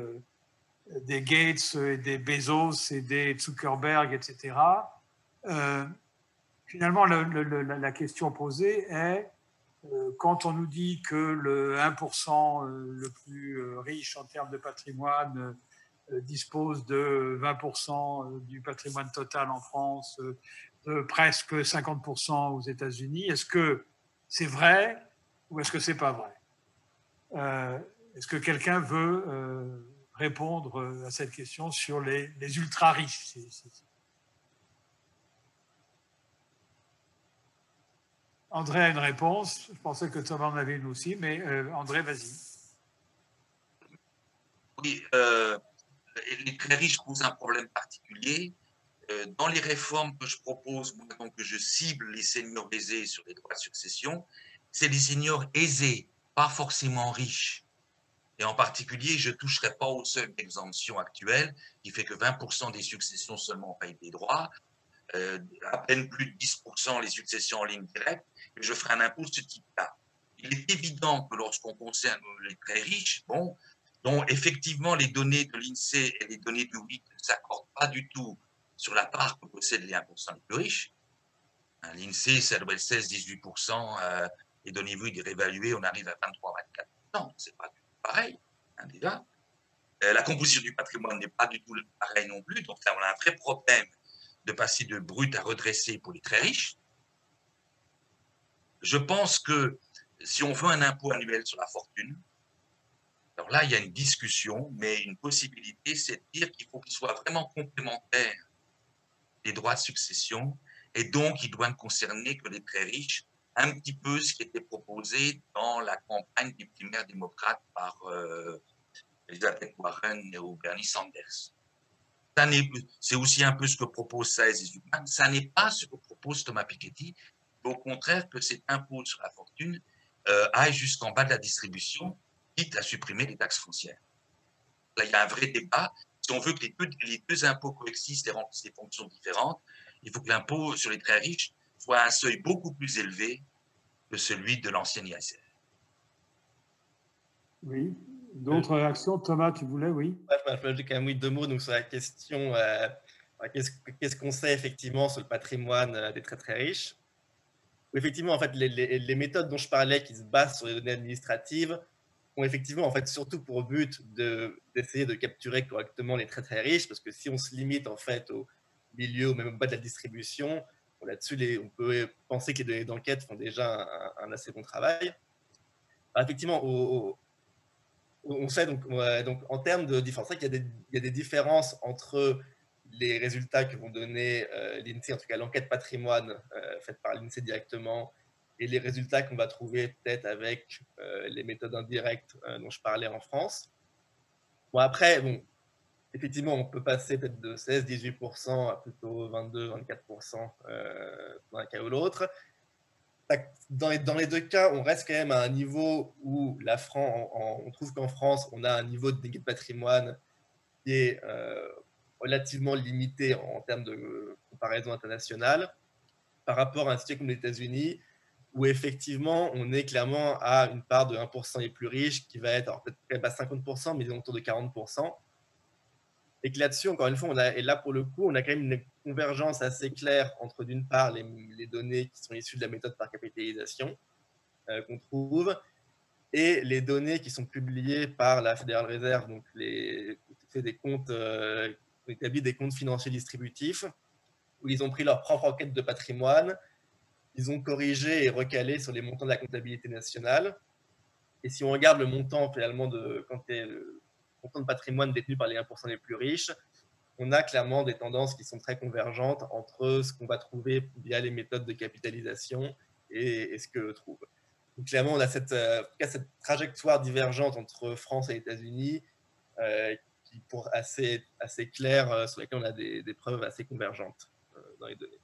Speaker 1: Gates et des Bezos et des Zuckerberg, etc. Finalement, la question posée est, quand on nous dit que le 1% le plus riche en termes de patrimoine dispose de 20% du patrimoine total en France, de presque 50% aux États-Unis. Est-ce que c'est vrai ou est-ce que c'est pas vrai? Est-ce que quelqu'un veut répondre à cette question sur les ultra-riches? André a une réponse. Je pensais que Thomas en avait une aussi, mais André, vas-y.
Speaker 5: Oui, les très riches posent un problème particulier. Dans les réformes que je propose, moi, donc, que je cible les seniors aisés sur les droits de succession, c'est les seniors aisés, pas forcément riches. Et en particulier, je ne toucherai pas au seuil d'exemption actuel, qui fait que 20% des successions seulement payent des droits, à peine plus de 10% les successions en ligne directe, et je ferai un impôt de ce type-là. Il est évident que lorsqu'on concerne les très riches, bon, dont effectivement les données de l'INSEE et les données de WIC ne s'accordent pas du tout sur la part que possèdent les 1% les plus riches. L'INSEE, ça doit être 16-18%, les données WIC réévaluées, on arrive à 23-24%. C'est pas du tout pareil, déjà. La composition du patrimoine n'est pas du tout pareil non plus. Donc là, on a un vrai problème de passer de brut à redresser pour les très riches. Je pense que si on veut un impôt annuel sur la fortune, alors là, il y a une discussion, mais une possibilité, c'est de dire qu'il faut qu'il soit vraiment complémentaire des droits de succession, et donc il doit ne concerner que les très riches, un petit peu ce qui était proposé dans la campagne des primaires démocrates par Elizabeth Warren ou Bernie Sanders. C'est aussi un peu ce que propose Saez et Zucman. Ça n'est pas ce que propose Thomas Piketty. Au contraire, que cet impôt sur la fortune aille jusqu'en bas de la distribution, quitte à supprimer les taxes foncières. Là, il y a un vrai débat. Si on veut que les deux impôts coexistent et remplissent des fonctions différentes, il faut que l'impôt sur les très riches soit à un seuil beaucoup plus élevé que celui de l'ancienne ISF.
Speaker 1: Oui. D'autres réactions? Thomas, tu voulais, oui?
Speaker 2: Je peux ajouter quand même deux mots donc, sur la question qu'est-ce qu'on sait effectivement sur le patrimoine des très très riches. Effectivement, en fait, les méthodes dont je parlais qui se basent sur les données administratives ont effectivement en fait surtout pour but d'essayer de capturer correctement les très très riches, parce que si on se limite en fait au milieu ou même au bas de la distribution, là-dessus on peut penser que les données d'enquête font déjà un assez bon travail. Alors, effectivement, on sait donc en termes de différence, c'est vrai qu'il y a des différences entre les résultats que vont donner l'INSEE, en tout cas l'enquête patrimoine faite par l'INSEE directement, et les résultats qu'on va trouver peut-être avec les méthodes indirectes dont je parlais en France. Bon, après, effectivement, on peut passer peut-être de 16-18% à plutôt 22-24% dans un cas ou l'autre. Dans les deux cas, on reste quand même à un niveau où on trouve qu'en France, on a un niveau de dégâts de patrimoine qui est relativement limité en termes de comparaison internationale par rapport à un situation comme les États-Unis, où effectivement, on est clairement à une part de 1% les plus riches qui va être peut-être pas 50%, mais autour de 40%. Et que là-dessus, encore une fois, et là pour le coup, on a quand même une convergence assez claire entre d'une part les données qui sont issues de la méthode par capitalisation qu'on trouve, et les données qui sont publiées par la Federal Reserve, donc des comptes, établi des comptes financiers distributifs, où ils ont pris leur propre enquête de patrimoine, ils ont corrigé et recalé sur les montants de la comptabilité nationale. Et si on regarde le montant finalement le montant de patrimoine détenu par les 1% les plus riches, on a clairement des tendances qui sont très convergentes entre ce qu'on va trouver via les méthodes de capitalisation et ce qu'eux trouvent. Donc, clairement, on a cette trajectoire divergente entre France et États-Unis qui pour assez claire, sur laquelle on a des preuves assez convergentes dans les données.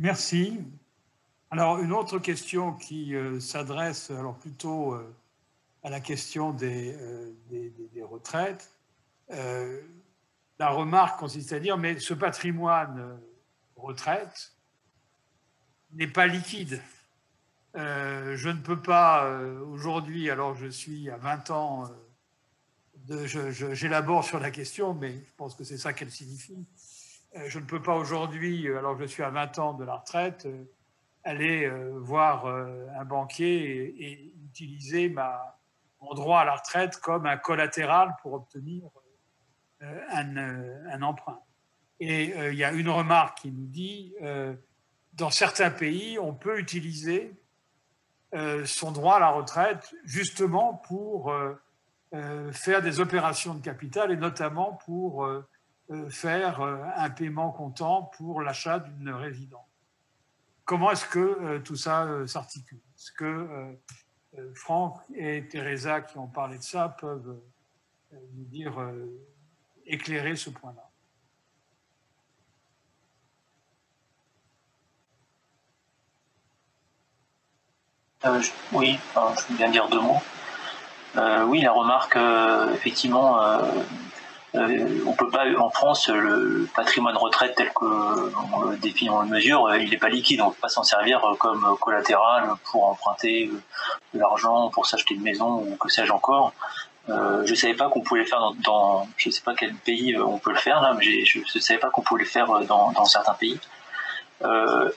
Speaker 1: Merci. Alors, une autre question qui s'adresse alors plutôt à la question des retraites. La remarque consiste à dire, mais ce patrimoine retraite n'est pas liquide. Je ne peux pas aujourd'hui, alors je suis à 20 ans, j'élabore sur la question, mais je pense que c'est ça qu'elle signifie. Je ne peux pas aujourd'hui, alors que je suis à 20 ans de la retraite, aller voir un banquier et utiliser ont droit à la retraite comme un collatéral pour obtenir un emprunt. Et il y a une remarque qui nous dit dans certains pays, on peut utiliser son droit à la retraite justement pour faire des opérations de capital et notamment pour faire un paiement comptant pour l'achat d'une résidence. Comment est-ce que tout ça s'articule? Est-ce que Franck et Teresa qui ont parlé de ça peuvent nous dire, éclairer ce point-là?
Speaker 3: Oui, je veux bien dire 2 mots. Oui, la remarque, effectivement, on peut pas, en France, le patrimoine retraite tel que on le définit, on le mesure, il n'est pas liquide, on ne peut pas s'en servir comme collatéral pour emprunter de l'argent, pour s'acheter une maison ou que sais-je encore. Je ne savais pas qu'on pouvait le faire dans je ne sais pas quel pays on peut le faire là, mais je ne savais pas qu'on pouvait le faire dans certains pays.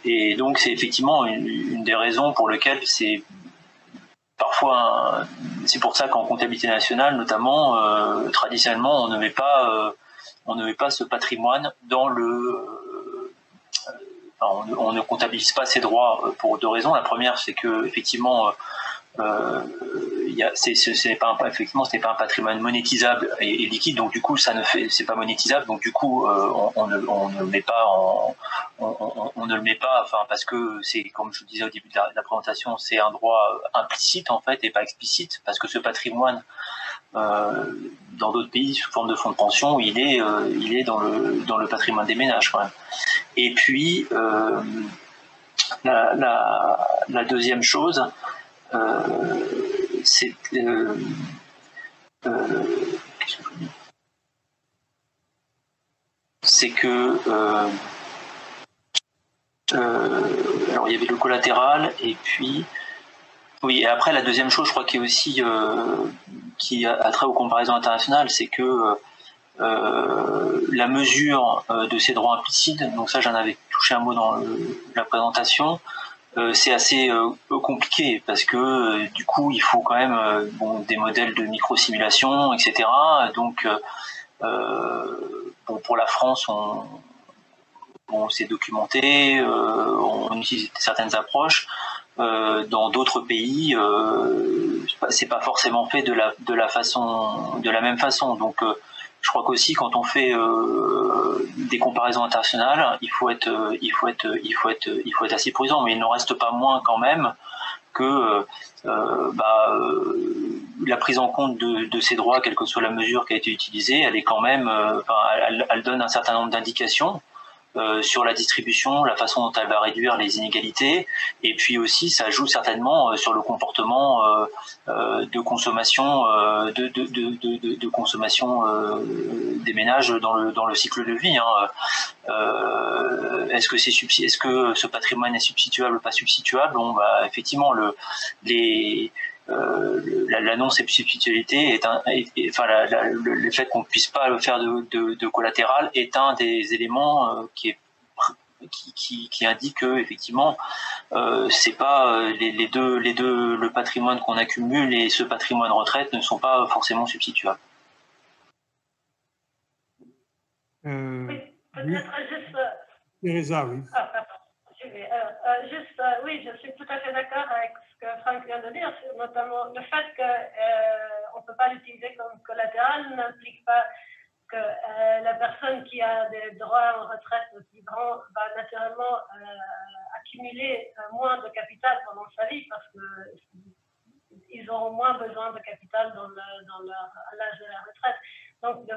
Speaker 3: Et donc c'est effectivement une des raisons pour lesquelles c'est parfois, c'est pour ça qu'en comptabilité nationale, notamment, traditionnellement, on ne met pas ce patrimoine dans le. On ne comptabilise pas ses droits pour 2 raisons. La première, c'est que effectivement, ce n'est pas un patrimoine monétisable et liquide, donc du coup c'est pas monétisable, donc du coup on ne le met pas on ne le met pas, enfin parce que c'est, comme je vous disais au début de la présentation, c'est un droit implicite en fait et pas explicite, parce que ce patrimoine dans d'autres pays sous forme de fonds de pension, il est dans le patrimoine des ménages quand même. Et puis la deuxième chose, c'est que alors il y avait le collatéral, et puis oui, et après la deuxième chose, je crois, qui est aussi qui a trait aux comparaisons internationales, c'est que la mesure de ces droits implicites, donc ça j'en avais touché un mot dans la présentation, c'est assez compliqué, parce que du coup il faut quand même des modèles de micro-simulation, etc. Donc pour la France, on s'est documenté, on utilise certaines approches. Dans d'autres pays, c'est pas forcément fait de la même façon. Donc je crois qu'aussi quand on fait des comparaisons internationales, il faut être assez prudent, mais il n'en reste pas moins quand même que la prise en compte de ces droits, quelle que soit la mesure qui a été utilisée, elle est quand même, elle donne un certain nombre d'indications sur la distribution, la façon dont elle va réduire les inégalités, et puis aussi ça joue certainement sur le comportement de consommation de consommation des ménages dans le cycle de vie. Est-ce que ce patrimoine est substituable ou pas substituable? Bon, effectivement, la non-substituabilité le fait qu'on ne puisse pas le faire de collatéral est un des éléments qui indique que effectivement c'est pas les deux le patrimoine qu'on accumule et ce patrimoine retraite ne sont pas forcément substituables.
Speaker 4: Oui, peut-être juste.
Speaker 1: Teresa, oui.
Speaker 4: Oui, je suis tout à fait d'accord avec ce que Franck vient de dire, notamment le fait qu'on ne peut pas l'utiliser comme collatéral n'implique pas que la personne qui a des droits en retraite plus grands va naturellement accumuler moins de capital pendant sa vie, parce qu'ils auront moins besoin de capital à l'âge de la retraite. Donc,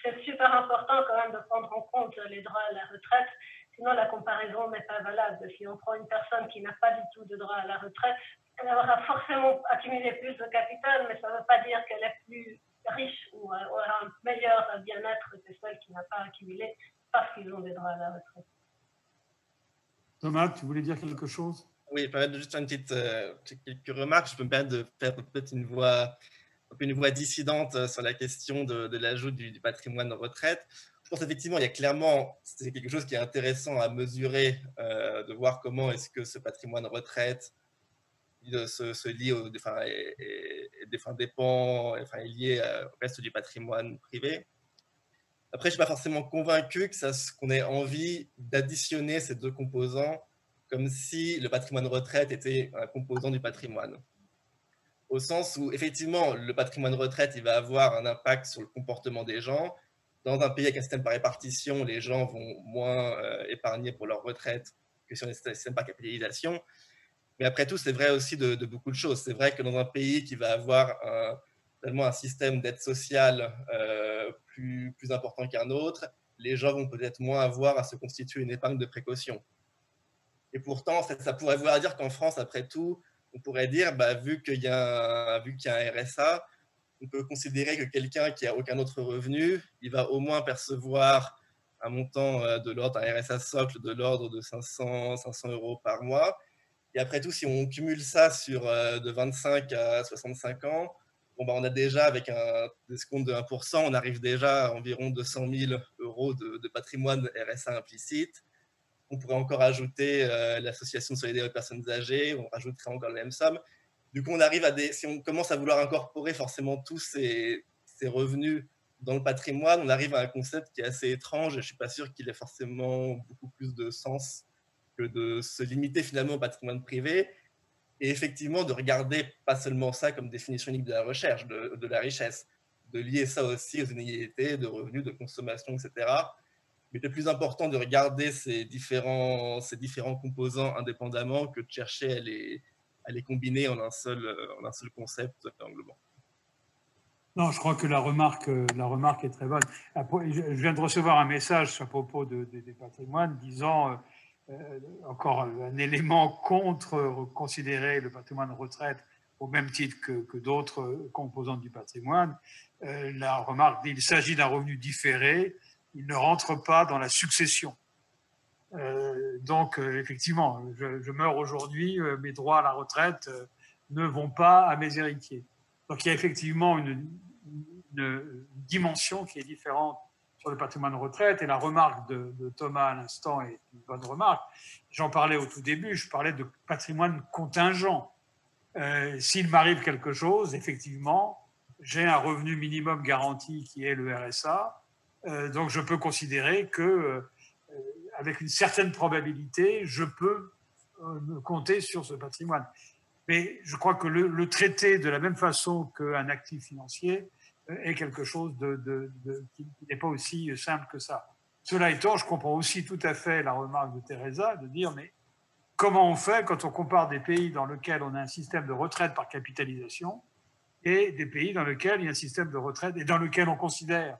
Speaker 4: c'est super important quand même de prendre en compte les droits à la retraite, sinon la comparaison n'est pas valable. Si on prend une personne qui n'a pas du tout de droit à la retraite, elle aura forcément accumulé plus de capital, mais ça ne veut pas dire qu'elle est plus riche ou aura un meilleur bien-être que celle qui n'a pas accumulé parce qu'ils ont des droits à la retraite.
Speaker 1: Thomas, tu voulais dire quelque chose?
Speaker 2: Oui, permettre de juste faire quelques remarques. Je peux me permettre de faire peut-être une voix dissidente sur la question de l'ajout du patrimoine de retraite. Je pense effectivement, il y a clairement, c'est quelque chose qui est intéressant à mesurer, de voir comment est-ce que ce patrimoine retraite se lie dépend, est lié au reste du patrimoine privé. Après, je ne suis pas forcément convaincu qu'on ait envie d'additionner ces deux composants comme si le patrimoine retraite était un composant du patrimoine. Au sens où, effectivement, le patrimoine retraite, il va avoir un impact sur le comportement des gens. Dans un pays avec un système par répartition, les gens vont moins épargner pour leur retraite que sur un système par capitalisation. Mais après tout, c'est vrai aussi de beaucoup de choses. C'est vrai que dans un pays qui va avoir tellement un système d'aide sociale plus important qu'un autre, les gens vont peut-être moins avoir à se constituer une épargne de précaution. Et pourtant, ça pourrait vouloir dire qu'en France, après tout, on pourrait dire, vu qu'il y a un RSA, on peut considérer que quelqu'un qui n'a aucun autre revenu, il va au moins percevoir un montant de l'ordre d'un RSA socle de l'ordre de 500 € par mois. Et après tout, si on cumule ça sur de 25 à 65 ans, on a déjà, avec un escompte de 1%, on arrive déjà à environ 200 000 € de patrimoine RSA implicite. On pourrait encore ajouter l'association de solidarité des personnes âgées, on rajouterait encore la même somme. Du coup, on arrive si on commence à vouloir incorporer forcément tous ces revenus dans le patrimoine, on arrive à un concept qui est assez étrange et je ne suis pas sûr qu'il ait forcément beaucoup plus de sens que de se limiter finalement au patrimoine privé et effectivement de regarder pas seulement ça comme définition unique de la recherche, de la richesse, de lier ça aussi aux inégalités de revenus, de consommation, etc. Mais c'est plus important de regarder ces différents composants indépendamment que de chercher à les combiner en un seul concept englobant.
Speaker 1: Non, je crois que la remarque est très bonne. Je viens de recevoir un message à propos des patrimoines disant encore un élément contre considérer le patrimoine retraite au même titre que d'autres composantes du patrimoine. La remarque dit qu'il s'agit d'un revenu différé, il ne rentre pas dans la succession. Donc, effectivement, je meurs aujourd'hui, mes droits à la retraite ne vont pas à mes héritiers. Donc, il y a effectivement une dimension qui est différente sur le patrimoine retraite. Et la remarque de Thomas à l'instant est une bonne remarque. J'en parlais au tout début, je parlais de patrimoine contingent. S'il m'arrive quelque chose, effectivement, j'ai un revenu minimum garanti qui est le RSA. Donc, je peux considérer que avec une certaine probabilité, je peux compter sur ce patrimoine. Mais je crois que le traiter de la même façon qu'un actif financier est quelque chose qui n'est pas aussi simple que ça. Cela étant, je comprends aussi tout à fait la remarque de Teresa de dire, mais comment on fait quand on compare des pays dans lesquels on a un système de retraite par capitalisation et des pays dans lesquels il y a un système de retraite et dans lequel on considère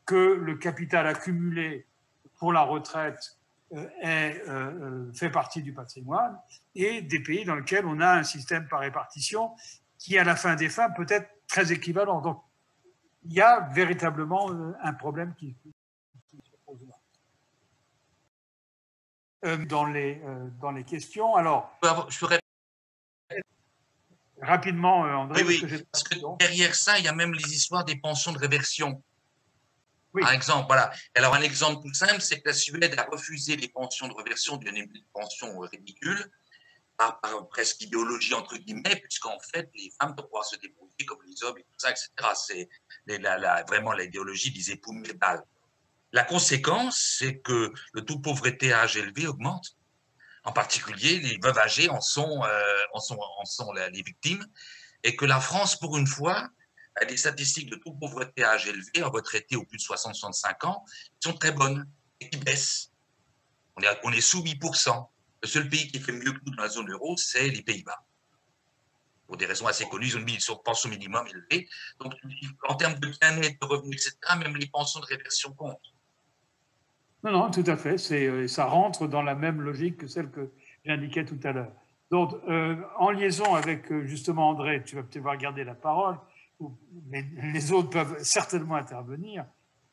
Speaker 1: que le capital accumulé pour la retraite fait partie du patrimoine, et des pays dans lesquels on a un système par répartition qui, à la fin des fins, peut être très équivalent. Donc, il y a véritablement un problème qui se pose là. Dans les questions, alors...
Speaker 5: Je ferais...
Speaker 1: Rapidement, André.
Speaker 5: Oui, parce que derrière ça, il y a même les histoires des pensions de réversion. Oui. Par exemple, voilà. Alors, un exemple tout simple, c'est que la Suède a refusé les pensions de réversion d'une pension ridicule, par presque idéologie, entre guillemets, puisqu'en fait, les femmes doivent pouvoir se débrouiller comme les hommes et tout ça, etc. C'est vraiment l'idéologie des époux Myrdal. La conséquence, c'est que le taux de pauvreté à âge élevé augmente. En particulier, les veuves âgées en sont les victimes, et que la France, pour une fois, a des statistiques de taux de pauvreté à âge élevé, en retraités au plus de 60-65 ans, qui sont très bonnes et qui baissent. On est sous 8%. Le seul pays qui fait mieux que nous dans la zone euro, c'est les Pays-Bas. Pour des raisons assez connues, ils ont mis une pension minimum élevée. Donc, en termes de bien-être, de revenus, etc., même les pensions de réversion comptent.
Speaker 1: Non, tout à fait. Ça rentre dans la même logique que celle que j'indiquais tout à l'heure. Donc, en liaison avec justement André, tu vas peut-être garder la parole, mais les autres peuvent certainement intervenir.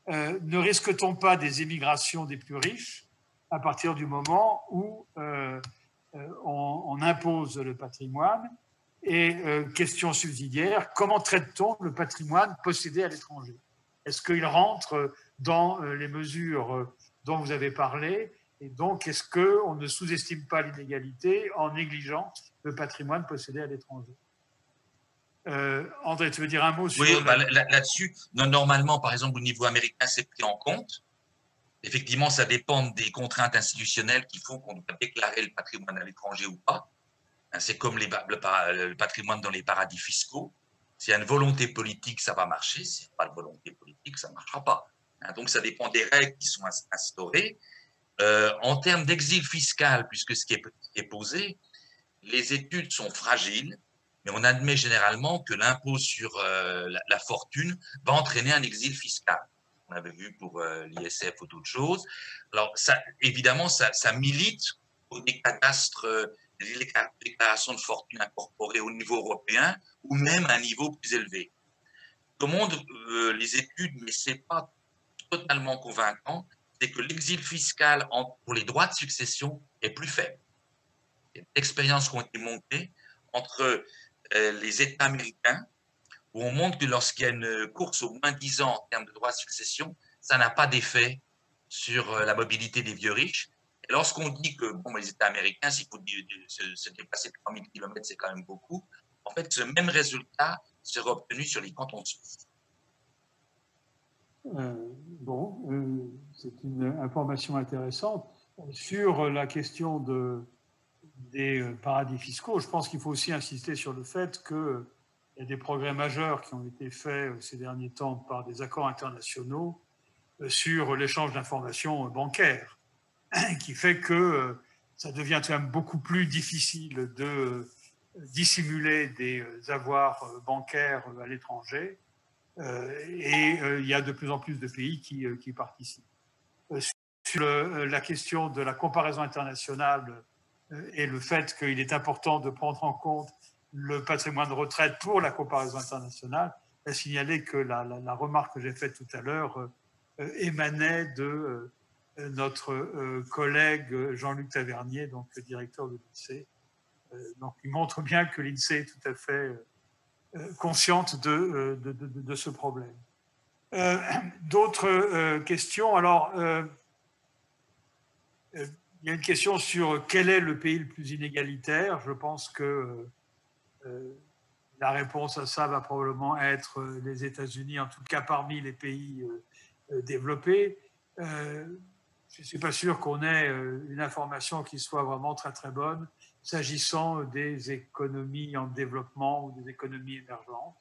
Speaker 1: Ne risque-t-on pas des émigrations des plus riches à partir du moment où on impose le patrimoine? Et question subsidiaire, comment traite-t-on le patrimoine possédé à l'étranger? Est-ce qu'il rentre dans les mesures dont vous avez parlé Et donc, est-ce qu'on ne sous-estime pas l'inégalité en négligeant le patrimoine possédé à l'étranger? André, tu veux dire un mot sur…
Speaker 5: Oui, là-dessus, normalement, par exemple, au niveau américain, c'est pris en compte. Effectivement, ça dépend des contraintes institutionnelles qui font qu'on doit déclarer le patrimoine à l'étranger ou pas. C'est comme le patrimoine dans les paradis fiscaux. S'il y a une volonté politique, ça va marcher. S'il n'y a pas de volonté politique, ça ne marchera pas. Donc, ça dépend des règles qui sont instaurées. En termes d'exil fiscal, puisque ce qui est posé, les études sont fragiles, mais on admet généralement que l'impôt sur la fortune va entraîner un exil fiscal. On avait vu pour l'ISF ou d'autres choses. Alors, ça, évidemment, ça milite pour des cadastres, des déclarations de fortune incorporées au niveau européen ou même à un niveau plus élevé. Tout le monde, les études, mais ce n'est pas totalement convaincant, c'est que l'exil fiscal pour les droits de succession est plus faible. Il y a des expériences qui ont été montées entre les États américains, où on montre que lorsqu'il y a une course au moins 10 ans en termes de droits de succession, ça n'a pas d'effet sur la mobilité des vieux riches. Et lorsqu'on dit que bon, les États américains, s'il faut se déplacer 3000 km, c'est quand même beaucoup, en fait, ce même résultat serait obtenu sur les cantons suisses.
Speaker 1: C'est une information intéressante. Sur la question des paradis fiscaux, je pense qu'il faut aussi insister sur le fait qu'il y a des progrès majeurs qui ont été faits ces derniers temps par des accords internationaux sur l'échange d'informations bancaires, qui fait que ça devient quand même beaucoup plus difficile de dissimuler des avoirs bancaires à l'étranger. Et il y a de plus en plus de pays qui participent. Sur la question de la comparaison internationale et le fait qu'il est important de prendre en compte le patrimoine de retraite pour la comparaison internationale, je vais signaler que la remarque que j'ai faite tout à l'heure émanait de notre collègue Jean-Luc Tavernier, donc le directeur de l'INSEE. Donc il montre bien que l'INSEE est tout à fait consciente de ce problème. D'autres questions? Alors, il y a une question sur quel est le pays le plus inégalitaire. Je pense que la réponse à ça va probablement être les États-Unis, en tout cas parmi les pays développés. Je ne suis pas sûr qu'on ait une information qui soit vraiment très très bonne s'agissant des économies en développement ou des économies émergentes.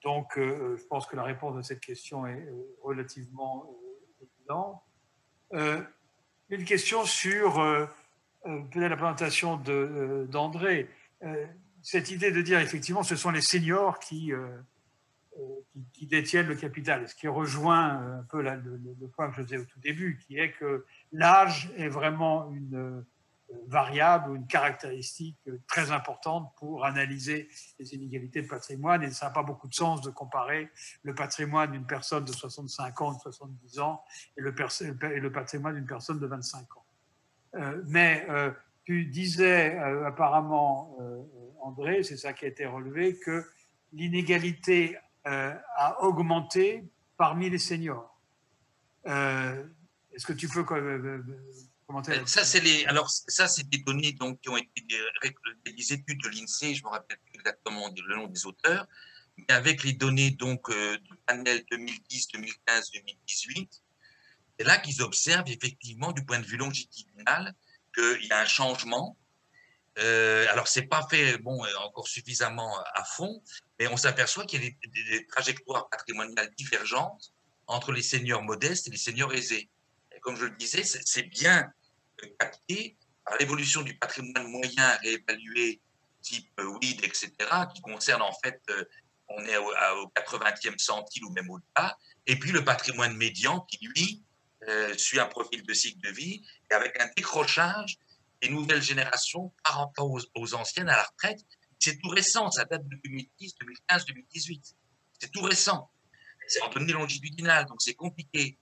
Speaker 1: Donc, je pense que la réponse à cette question est relativement évidente. Une question sur peut-être la présentation d'André. Cette idée de dire effectivement ce sont les seniors qui détiennent le capital, ce qui rejoint un peu le point que je faisais au tout début, qui est que l'âge est vraiment une variable ou une caractéristique très importante pour analyser les inégalités de patrimoine, et ça n'a pas beaucoup de sens de comparer le patrimoine d'une personne de 65 ans, de 70 ans et le patrimoine d'une personne de 25 ans. Mais tu disais apparemment, André, c'est ça qui a été relevé, que l'inégalité a augmenté parmi les seniors. Est-ce que tu peux commenter
Speaker 5: ça, c'est des données donc, qui ont été des études de l'INSEE, je ne me rappelle plus exactement le nom des auteurs, mais avec les données donc, du panel 2010, 2015, 2018, c'est là qu'ils observent effectivement du point de vue longitudinal qu'il y a un changement. Alors, ce n'est pas fait encore suffisamment à fond, mais on s'aperçoit qu'il y a des trajectoires patrimoniales divergentes entre les seniors modestes et les seniors aisés. Et comme je le disais, c'est bien capté par l'évolution du patrimoine moyen réévalué type WID, etc., qui concerne en fait, on est au 80e centile ou même au-delà, et puis le patrimoine médian qui, lui, suit un profil de cycle de vie et avec un décrochage des nouvelles générations par rapport aux anciennes à la retraite. C'est tout récent, ça date de 2010, 2015, 2018. C'est tout récent. C'est en données longitudinales, donc c'est compliqué.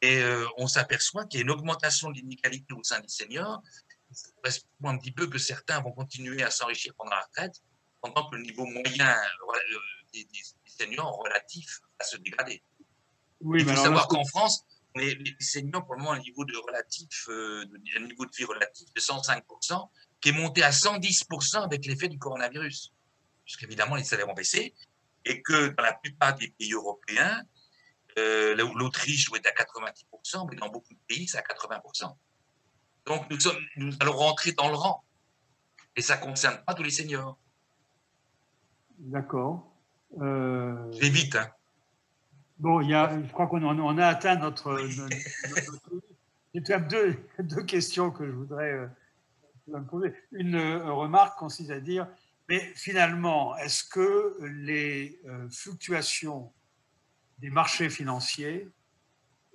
Speaker 5: Et on s'aperçoit qu'il y a une augmentation de l'inégalité au sein des seniors. Ça correspond un petit peu que certains vont continuer à s'enrichir pendant la retraite, pendant que le niveau moyen des seniors relatif va se dégrader. Oui, il faut savoir qu'en France, les seniors, pour le moment, à un niveau de vie relatif de 105%, qui est monté à 110% avec l'effet du coronavirus. Puisqu'évidemment, les salaires ont baissé et que dans la plupart des pays européens, l'Autriche doit être à 90%, mais dans beaucoup de pays, c'est à 80%. Donc, nous allons rentrer dans le rang. Et ça ne concerne pas tous les seniors.
Speaker 1: D'accord.
Speaker 5: Je vais vite, hein.
Speaker 1: Bon, je crois qu'on a atteint notre J'ai quand même deux questions que je voudrais me poser. Une remarque consiste à dire, mais finalement, est-ce que les fluctuations des marchés financiers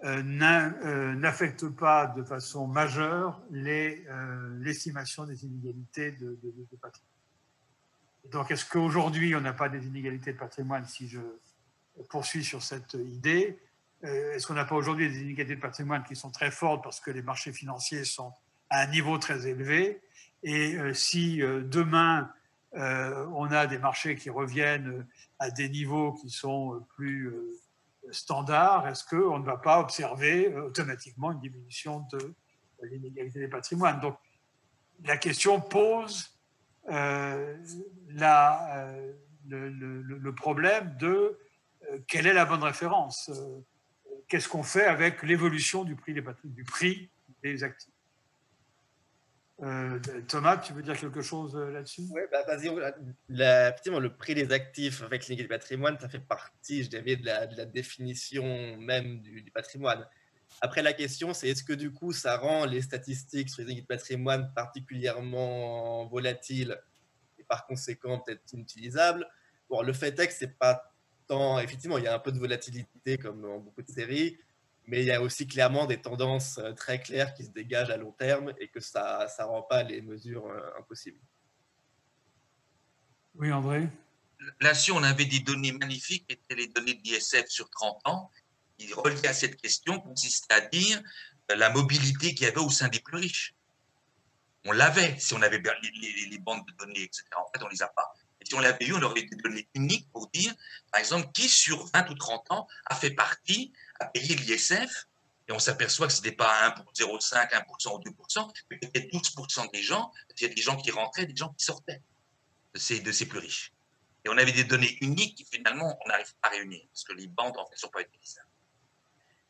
Speaker 1: n'affectent pas de façon majeure l'estimation des inégalités de patrimoine? Donc, est-ce qu'aujourd'hui, on n'a pas des inégalités de patrimoine, si je poursuis sur cette idée? Est-ce qu'on n'a pas aujourd'hui des inégalités de patrimoine qui sont très fortes parce que les marchés financiers sont à un niveau très élevé? Et si demain, on a des marchés qui reviennent à des niveaux qui sont plus standards, est-ce qu'on ne va pas observer automatiquement une diminution de l'inégalité des patrimoines? Donc, la question pose le problème de quelle est la bonne référence? Qu'est-ce qu'on fait avec l'évolution du prix des actifs? Thomas, tu veux dire quelque chose là-dessus?
Speaker 2: Oui, vas-y. Effectivement, le prix des actifs avec l'inégalité du patrimoine, ça fait partie, je dirais, de la définition même du patrimoine. Après, la question, c'est est-ce que du coup, ça rend les statistiques sur les inégalités de patrimoine particulièrement volatiles et par conséquent peut-être inutilisables? Bon, le fait est que c'est pas tant... Effectivement, il y a un peu de volatilité comme dans beaucoup de séries, mais il y a aussi clairement des tendances très claires qui se dégagent à long terme et que ça ne rend pas les mesures impossibles.
Speaker 1: Oui, André?
Speaker 5: Là-dessus, on avait des données magnifiques, qui étaient les données de l'ISF sur 30 ans, qui reliées à cette question, consistait à dire la mobilité qu'il y avait au sein des plus riches. On l'avait, si on avait les bandes de données, etc. En fait, on ne les a pas. Et si on l'avait eu, on aurait des données uniques pour dire, par exemple, qui sur 20 ou 30 ans a fait partie, a payé l'ISF, et on s'aperçoit que ce n'était pas 0,5, 1% ou 2%, mais peut-être 12% des gens, parce qu'il y a des gens qui rentraient, des gens qui sortaient de ces plus riches. Et on avait des données uniques qui, finalement, on n'arrive pas à réunir, parce que les bandes, en fait, ne sont pas utilisables.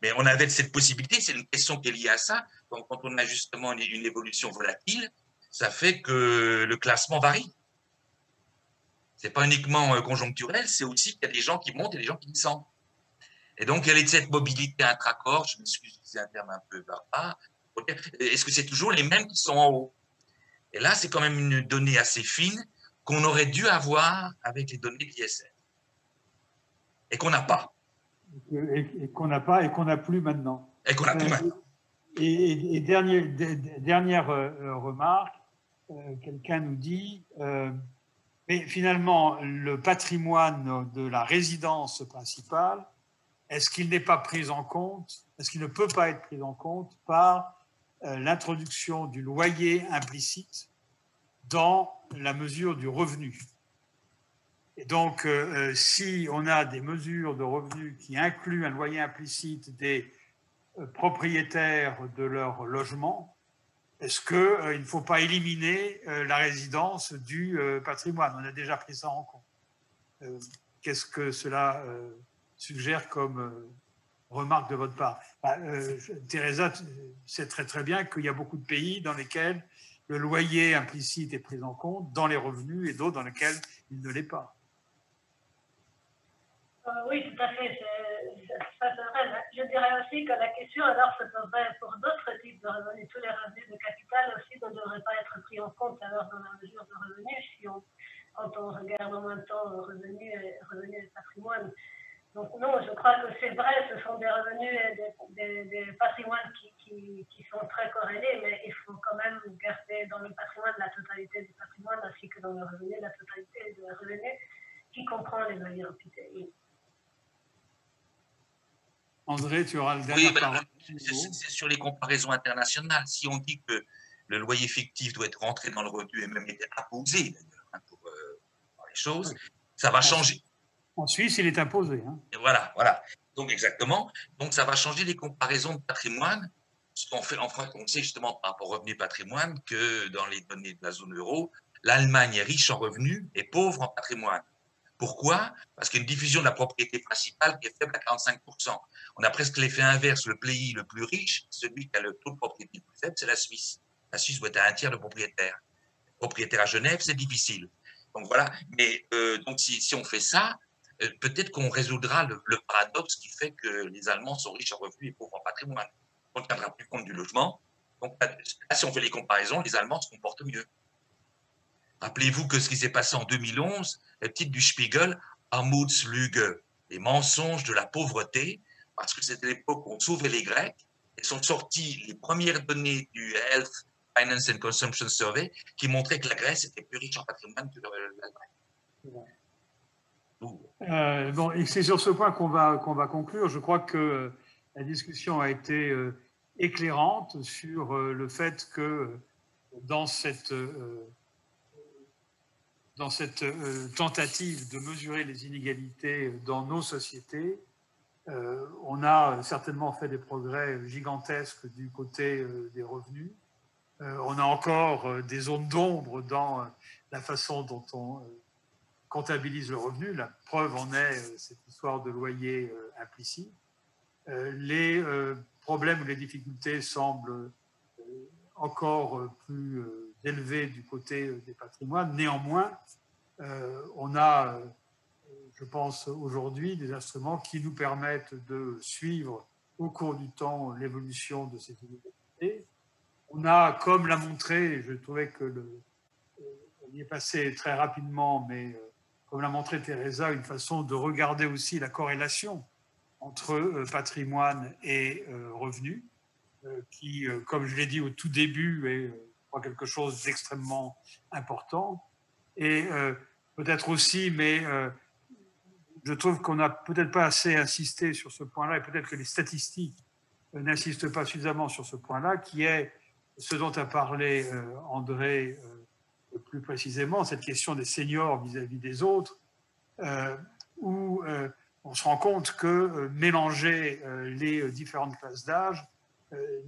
Speaker 5: Mais on avait cette possibilité, c'est une question qui est liée à ça. Donc, quand on a justement une évolution volatile, ça fait que le classement varie. Ce n'est pas uniquement conjoncturel, c'est aussi qu'il y a des gens qui montent et des gens qui descendent. Et donc, quelle est cette mobilité intracorps? Je m'excuse d'utiliser un terme un peu barbare. Est-ce que c'est toujours les mêmes qui sont en haut? Et là, c'est quand même une donnée assez fine qu'on aurait dû avoir avec les données de l'ISF. Et qu'on n'a pas.
Speaker 1: Et qu'on n'a pas et qu'on n'a plus maintenant.
Speaker 5: Et qu'on n'a plus maintenant.
Speaker 1: Et dernière remarque, quelqu'un nous dit, mais finalement, le patrimoine de la résidence principale, est-ce qu'il n'est pas pris en compte, est-ce qu'il ne peut pas être pris en compte par l'introduction du loyer implicite dans la mesure du revenu? Et donc, si on a des mesures de revenus qui incluent un loyer implicite des propriétaires de leur logement, est-ce qu'il ne faut pas éliminer la résidence du patrimoine? On a déjà pris ça en compte. Qu'est-ce que cela suggère comme remarque de votre part? Teresa sait très très bien qu'il y a beaucoup de pays dans lesquels le loyer implicite est pris en compte dans les revenus et d'autres dans lesquels il ne l'est pas.
Speaker 4: Oui, tout à fait. Ça, c'est vrai. Je dirais aussi que la question, alors, se poserait pour d'autres types de revenus. Tous les revenus de capital aussi ne devraient pas être pris en compte alors dans la mesure de revenus quand on regarde en même temps revenus et patrimoine. Donc non, je crois que c'est vrai, ce sont des revenus et des patrimoines qui sont très corrélés, mais il faut quand même garder dans le patrimoine la totalité du patrimoine ainsi que dans le revenu la totalité des revenus qui comprend les loyers imputés.
Speaker 1: André, tu auras le dernier parole.
Speaker 5: C'est sur les comparaisons internationales. Si on dit que le loyer fictif doit être rentré dans le revenu et même être imposé pour les choses, ça va changer.
Speaker 1: En Suisse, il est imposé. Hein.
Speaker 5: Et voilà. Donc, exactement. Donc, ça va changer les comparaisons de patrimoine. Ce qu'on fait, enfin, on sait justement par rapport au revenu patrimoine que dans les données de la zone euro, l'Allemagne est riche en revenus et pauvre en patrimoine. Pourquoi? Parce qu'il y a une diffusion de la propriété principale qui est faible à 45%. On a presque l'effet inverse. Le pays le plus riche, celui qui a le taux de propriété le plus faible, c'est la Suisse. La Suisse doit être à un tiers de propriétaires. Propriétaire à Genève, c'est difficile. Donc voilà. Mais donc si on fait ça, peut-être qu'on résoudra le paradoxe qui fait que les Allemands sont riches en revenus et pauvres en patrimoine. On ne tiendra plus compte du logement. Donc là, si on fait les comparaisons, les Allemands se comportent mieux. Rappelez-vous que ce qui s'est passé en 2011, le titre du Spiegel, Armutslüge, les mensonges de la pauvreté, parce que c'était l'époque où on sauvait les Grecs, et sont sorties les premières données du Health, Finance and Consumption Survey qui montraient que la Grèce était plus riche en patrimoine que l'Allemagne.
Speaker 1: Bon, et c'est sur ce point qu'on va conclure. Je crois que la discussion a été éclairante sur le fait que dans cette tentative de mesurer les inégalités dans nos sociétés, on a certainement fait des progrès gigantesques du côté des revenus. On a encore des zones d'ombre dans la façon dont on comptabilise le revenu. La preuve en est cette histoire de loyer implicite. Les problèmes ou les difficultés semblent encore plus élevés du côté des patrimoines. Néanmoins, on a, je pense, aujourd'hui des instruments qui nous permettent de suivre au cours du temps l'évolution de ces inégalités. On a, comme l'a montré, je trouvais que on y est passé très rapidement, mais comme l'a montré Teresa, une façon de regarder aussi la corrélation entre patrimoine et revenus, qui, comme je l'ai dit au tout début, est quelque chose d'extrêmement important. Et peut-être aussi, mais je trouve qu'on n'a peut-être pas assez insisté sur ce point-là, et peut-être que les statistiques n'insistent pas suffisamment sur ce point-là, qui est ce dont a parlé André plus précisément, cette question des seniors vis-à-vis des autres, où on se rend compte que mélanger les différentes classes d'âge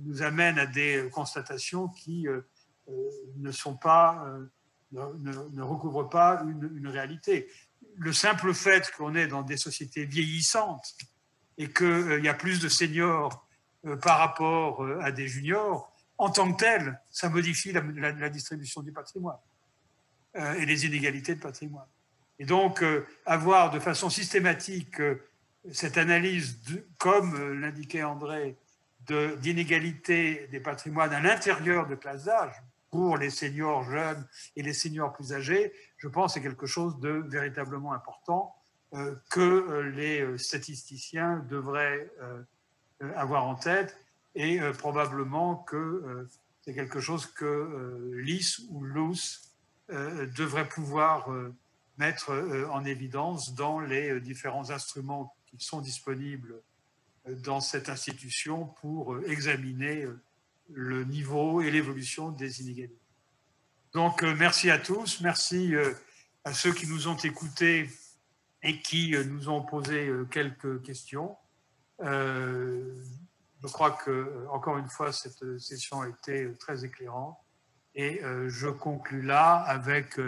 Speaker 1: nous amène à des constatations qui ne recouvrent pas une réalité. Le simple fait qu'on est dans des sociétés vieillissantes et qu'il y a plus de seniors par rapport à des juniors, en tant que tel, ça modifie la distribution du patrimoine et les inégalités de patrimoine. Et donc, avoir de façon systématique cette analyse, comme l'indiquait André, d'inégalité des patrimoines à l'intérieur de classes d'âge, pour les seniors jeunes et les seniors plus âgés, je pense que c'est quelque chose de véritablement important que les statisticiens devraient avoir en tête, et probablement que c'est quelque chose que l'IS ou l'OUS devrait pouvoir mettre en évidence dans les différents instruments qui sont disponibles dans cette institution pour examiner le niveau et l'évolution des inégalités. Donc, merci à tous, merci à ceux qui nous ont écoutés et qui nous ont posé quelques questions. Je crois que, encore une fois, cette session a été très éclairante, et je conclus là avec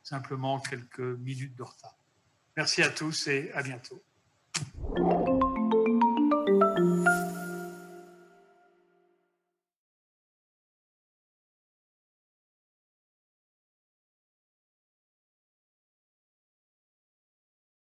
Speaker 1: simplement quelques minutes de retard. Merci à tous et à bientôt.